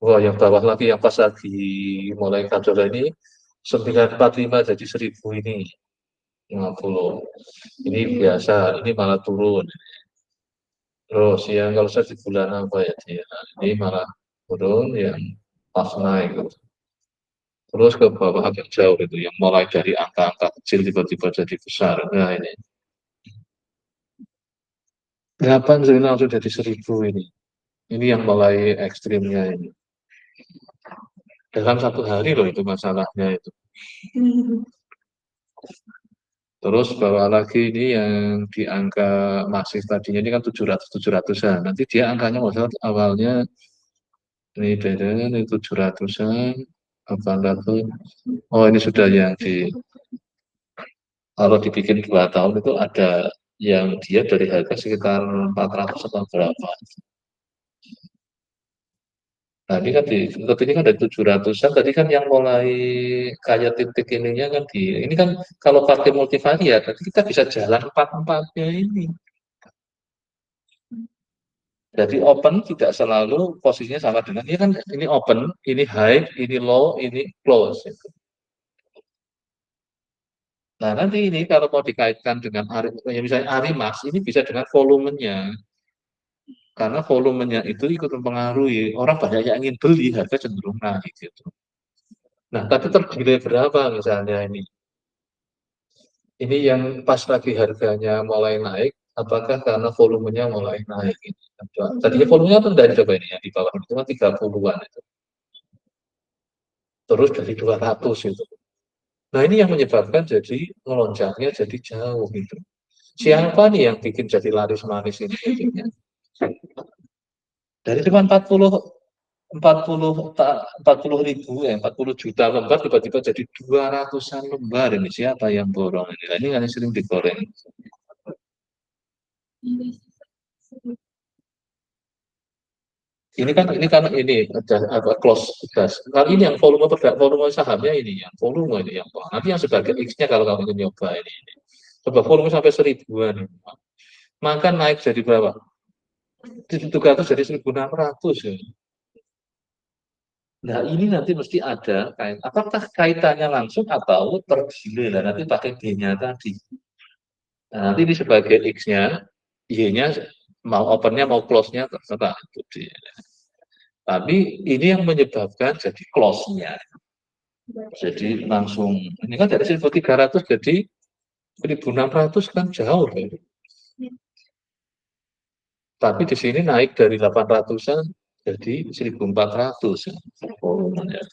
Speaker 1: Wah, yang bawah lagi yang pas lagi mulai kacau ini 945 jadi 1000 ini 50. Ini biasa, ini malah turun. Terus yang kalau saya di bulan apa ya dia, ini malah turun yang pas naik gitu. Terus ke bawah agak jauh itu, yang mulai dari angka-angka kecil tiba-tiba jadi besar. Nah ini, kapan sebenarnya langsung jadi 1000 ini. Ini yang mulai ekstrimnya ini. Dalam satu hari loh itu masalahnya itu. Terus bawa lagi ini yang di angka masif tadinya ini kan 700-700-an. Nanti dia angkanya masalah awalnya ini beda, ini 700-an, 800. Oh ini sudah yang di, kalau dibikin 2 tahun itu ada yang dia dari harga sekitar 400 atau berapa. Nah ini kan di, tapi ini kan dari 700-an, tadi kan yang mulai kayak titik ininya kan di, ini kan kalau pakai multivariat, nanti kita bisa jalan empat-empatnya ini. Jadi open tidak selalu posisinya sama dengan, ini kan ini open, ini high, ini low, ini close. Nah nanti ini kalau mau dikaitkan dengan misalnya Arimax, ini bisa dengan volumenya. Karena volumenya itu ikut mempengaruhi, orang banyak yang ingin beli, harga cenderung naik gitu. Nah, tapi terdilai berapa misalnya ini? Ini yang pas lagi harganya mulai naik, apakah karena volumenya mulai naik? Tadinya volumenya tuh dari coba ini yang di bawah itu kan 30-an itu. Terus dari 200 itu. Nah, ini yang menyebabkan jadi melonjaknya jadi jauh gitu. Siapa nih yang bikin jadi laris manis ini? Dari cuma 40 ribu, 40 juta lembar tiba-tiba jadi 200-an lembar, ini siapa yang borong ini? Nah, ini kan sering digoreng. Ini ada close gas. Kalau ini yang volume sahamnya ini yang volume ini yang nanti yang sebagai X-nya kalau kamu ingin nyoba ini. Coba volume sampai 1000-an. Maka naik jadi berapa? 700 jadi 1600 ya. Nah ini nanti mesti ada apakah kaitannya langsung atau terdelay lah nanti pakai D-nya tadi. Nah, nanti ini sebagai X-nya, Y-nya mau open-nya mau close-nya terserah. Tapi ini yang menyebabkan jadi close-nya. Jadi langsung, ini kan dari 1300 jadi 1600 kan jauh. Ya. Tapi di sini naik dari 800-an jadi 1400. Ya.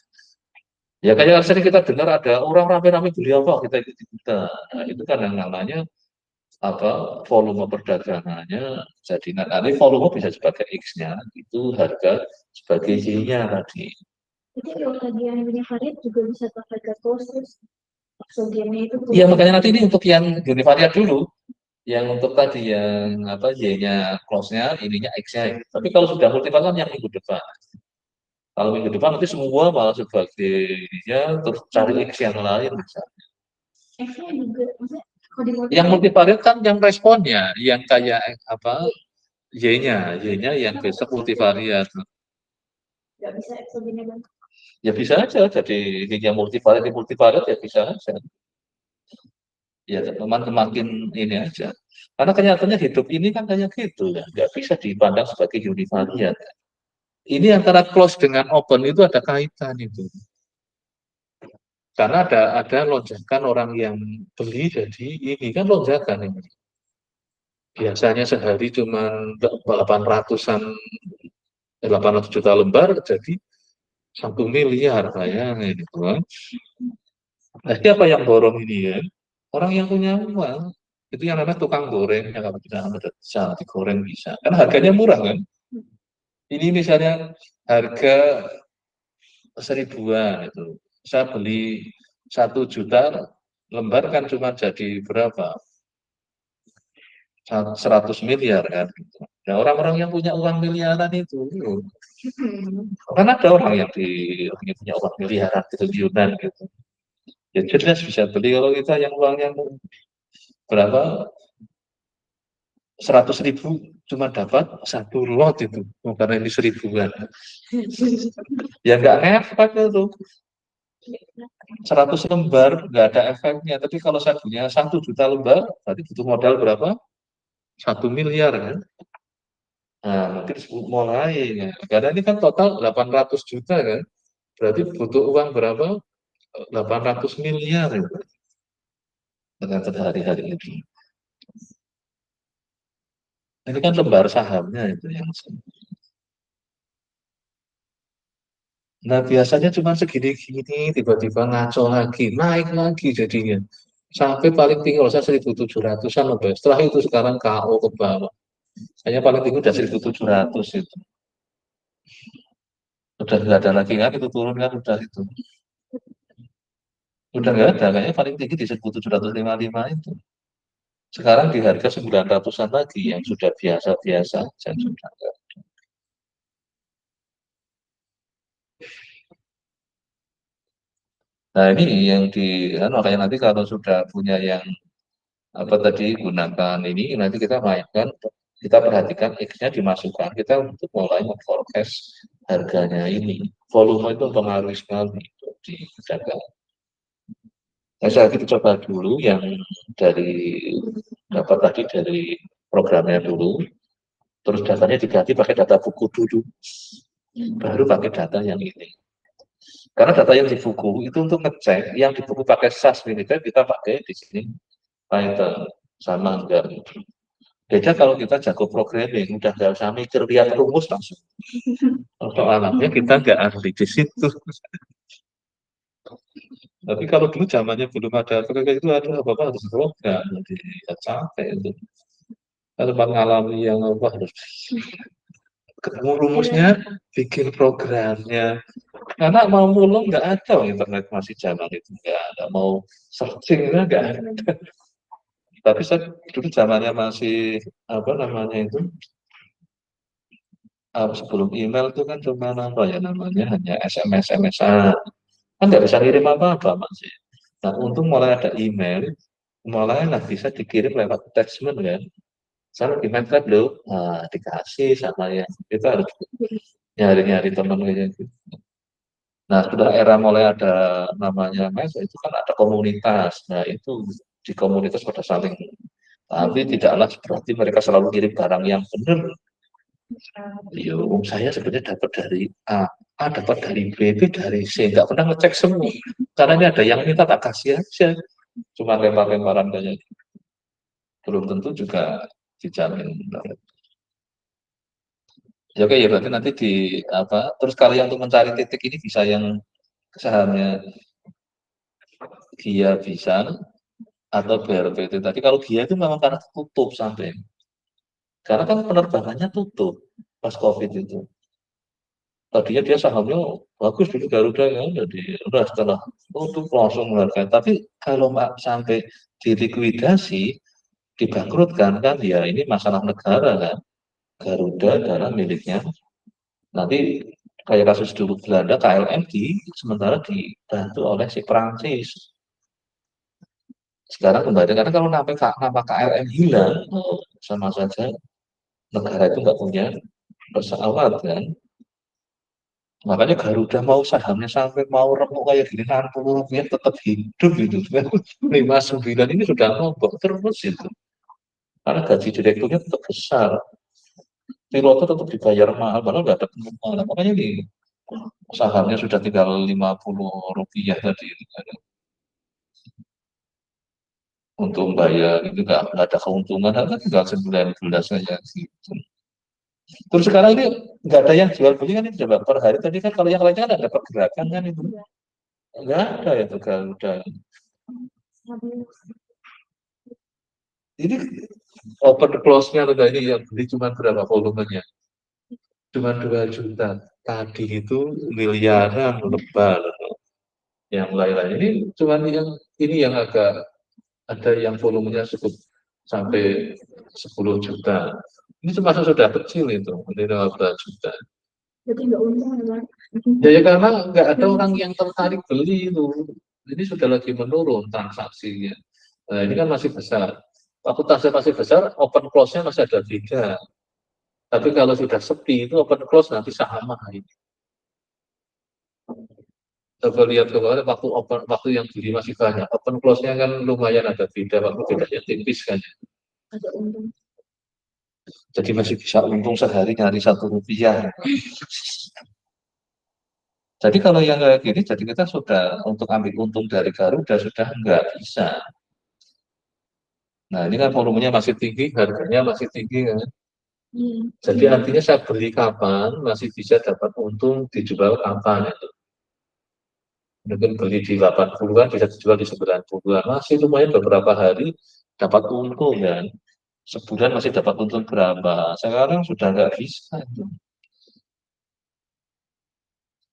Speaker 1: Ya kayak sering kita dengar ada orang rame-rame beli apa kita. Nah, itu kan yang namanya volume perdagangannya jadi nanti volume bisa sebagai X-nya itu harga sebagai Y-nya tadi.
Speaker 2: Jadi kalau tadi yang univariat juga bisa pakai ke khusus.
Speaker 1: Iya makanya nanti ini untuk yang univariat dulu. Yang untuk tadi yang Y-nya close-nya, ininya X-nya. Tapi kalau sudah multivariat yang minggu depan. Kalau minggu depan nanti semua malah sebagai ininya terus cari X yang lain misalnya.
Speaker 2: X-nya juga maksudnya
Speaker 1: yang multivariat kan yang responnya, yang kayak Y-nya yang besok multivariat.
Speaker 2: Nggak bisa eksogennya bang?
Speaker 1: Ya bisa aja, jadi yang multivariat ya bisa aja. Ya teman-teman ini aja. Karena kenyataannya hidup ini kan kayak gitu ya, nggak bisa dipandang sebagai univariat. Ini antara close dengan open itu ada kaitan itu. Karena ada lonjakan orang yang beli jadi ini kan lonjakan ini. Biasanya sehari cuma 800-an 800 juta lembar jadi 1 miliar bayangin gitu kan. Nah, siapa yang borong ini ya? Orang yang punya uang. Itu yang namanya tukang goreng, yang kalau tidak ada bisa digoreng bisa. Karena harganya murah kan. Ini misalnya harga 1000-an itu. Saya beli 1 juta lembar kan cuma jadi berapa? 100 miliar kan. Nah, orang-orang yang punya uang miliaran itu, kan ada orang yang punya uang miliaran triliunan gitu. Ya jelas bisa beli kalau kita yang uangnya berapa 100.000 cuma dapat 1 lot itu, karena ini 1000-an. Ya nggak efek itu. 100 lembar nggak ada efeknya. Tapi kalau saya punya 1 juta lembar, berarti butuh modal berapa? 1 miliar kan? Nah, mungkin mulai ya. Karena ini kan total 800 juta kan. Berarti butuh uang berapa? 800 miliar ya. Dengan hari-hari ini. Ini kan lembar sahamnya itu yang. Nah biasanya cuma segini-gini, tiba-tiba ngaco lagi, naik lagi jadinya. Sampai paling tinggi, kalau saya 1.700-an lebih. Setelah itu sekarang KO ke bawah. Hanya paling tinggi udah 1.700 itu. Udah nggak ada lagi kan, itu turun kan udah itu. Udah nggak ada, kayaknya paling tinggi di 1.755 itu. Sekarang di harga 900-an lagi, yang sudah biasa-biasa. Nah ini yang makanya nanti kalau sudah punya yang tadi gunakan ini, nanti kita mainkan, kita perhatikan X-nya dimasukkan, kita untuk mulai memforecast harganya ini. Volume itu mempengaruhi sekali di perdagangan. Nah, saya kita coba dulu yang dapat tadi dari programnya dulu, terus datanya diganti pakai data buku dulu, baru pakai data yang ini. Karena data yang di buku itu untuk ngecek, yang di buku pakai SAS militer kita pakai di sini Python sama enggak. Beda kalau kita jago programming, udah nggak usah mikir, lihat rumus langsung. Soalnya kita nggak ahli di situ. Tapi kalau dulu zamannya belum ada kayak itu ada apa-apa harus program, jadi ya capek itu. Kalau mengalami yang harus ketemu rumusnya, bikin programnya. Karena mau mulung nggak ada, internet masih zaman itu nggak ada, mau searching nggak ada. Tapi saya dulu zamannya masih apa namanya itu sebelum email itu kan cuma apa ya namanya hanya SMS SMS-an kan nggak bisa ngirim apa-apa masih. Nah untung mulai ada email mulai lah bisa dikirim lewat attachment kan. Saya di Mindcard loh, nah, dikasih sama yang kita harus nyari-nyari teman kayak gitu. Nah, sudah era mulai ada namanya mes, itu kan ada komunitas. Nah, itu di komunitas pada saling. Tapi tidaklah berarti mereka selalu kirim barang yang benar. Ya, saya sebenarnya dapat dari A dapat dari B, B dari C. Nggak pernah ngecek semua. Karena ini ada yang minta tak kasih aja. Cuma lempar-lemparan kayak gitu. Belum tentu juga dijamin. Ya oke ya berarti nanti di apa terus kalian untuk mencari titik ini bisa yang sahamnya Gia bisa atau BRPT tadi kalau Gia itu memang karena tutup sampai karena kan penerbangannya tutup pas COVID itu tadinya dia sahamnya bagus dulu Garuda ya jadi udah setelah tutup langsung menghargai tapi kalau sampai dilikuidasi dibangkrutkan kan ya ini masalah negara kan Garuda adalah miliknya nanti kayak kasus dulu Belanda KLM sementara dibantu oleh si Prancis. Sekarang kembali karena kalau nama KLM hilang, oh, sama saja negara itu nggak punya pesawat kan. Makanya Garuda mau sahamnya sampai mau remuk kayak gini 60 rupiah tetap hidup gitu. 59 ini sudah mogok terus itu. Karena gaji direkturnya tetap besar. Pilotnya tetap dibayar mahal, padahal nggak ada penumpang. Makanya ini sahamnya sudah tinggal 50 rupiah tadi untuk bayar itu nggak ada keuntungan, kan tinggal 19 saja gitu. Terus sekarang ini nggak ada yang jual beli kan ini coba per hari tadi kan kalau yang lainnya kan ada pergerakan kan itu nggak ada ya tuh udah ini open close-nya tuh ini yang beli cuma berapa volumenya cuma 2 juta tadi itu miliaran lebal yang lain-lain ini cuma yang ini yang agak ada yang volumenya cukup sampai 10 juta ini cuma sudah kecil itu ini 15 juta.
Speaker 2: Jadi nggak untung kan?
Speaker 1: Ya karena nggak ada orang yang tertarik beli itu. Ini sudah lagi menurun transaksinya. Nah, ini kan masih besar. Waktu transaksi masih besar, open close-nya masih ada 3. Tapi kalau sudah sepi, itu open close nanti sama ini. Coba lihat kemarin waktu yang beli masih banyak. Open close-nya kan lumayan ada beda, waktu bedanya tipis kan.
Speaker 2: Ada untung.
Speaker 1: Jadi masih bisa untung sehari nyari 1 rupiah. Jadi kalau yang kayak gini, jadi kita sudah untuk ambil untung dari Garuda sudah nggak bisa. Nah, ini kan volumenya masih tinggi, harganya masih tinggi kan. Jadi artinya saya beli kapan, masih bisa dapat untung dijual kapan. Itu. Mungkin beli di 80-an, bisa dijual di 90-an. Masih lumayan beberapa hari dapat untung kan. Sebulan masih dapat untung berapa. Sekarang sudah nggak bisa.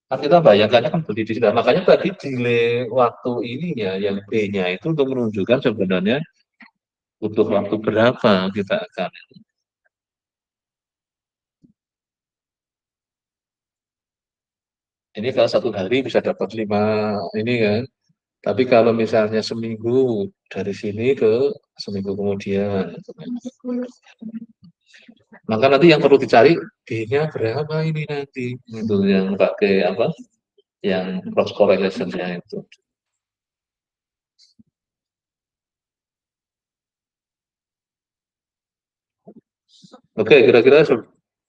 Speaker 1: Kan kita bayangkannya kan beli di sini. Makanya tadi delay waktu ininya, yang B-nya itu untuk menunjukkan sebenarnya butuh waktu berapa kita akan ini kalau 1 hari bisa dapat 5 ini kan. Tapi kalau misalnya seminggu dari sini ke seminggu kemudian, maka nanti yang perlu dicari B-nya berapa ini nanti itu yang pakai apa? Yang cross correlation-nya itu. Oke, kira-kira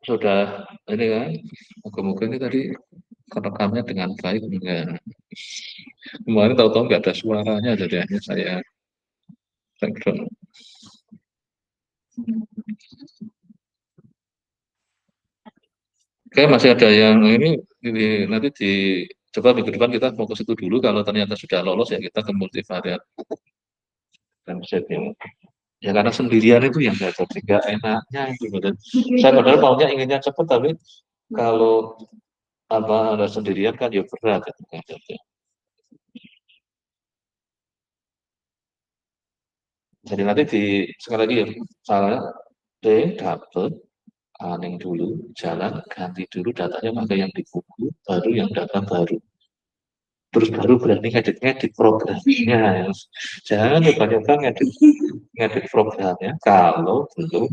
Speaker 1: sudah ini kan. Moga-moga ini tadi kerekamnya dengan baik enggak. Kemarin tahu-tahu nggak ada suaranya, jadi akhirnya saya background. Oke, masih ada yang ini nanti coba minggu depan kita fokus itu dulu. Kalau ternyata sudah lolos ya kita ke multivariat dan setting. Ya karena sendirian itu yang nggak jadi nggak enaknya itu. Dan saya padahal maunya inginnya cepat tapi kalau apa ada sendirian kan ya berat. Kan. Jadi nanti sekali lagi ya, salah dapet aning dulu, jalan ganti dulu datanya pakai yang di buku, baru yang data baru. Terus baru berani ngedit-ngedit programnya. Jangan coba-coba ngedit programnya kalau belum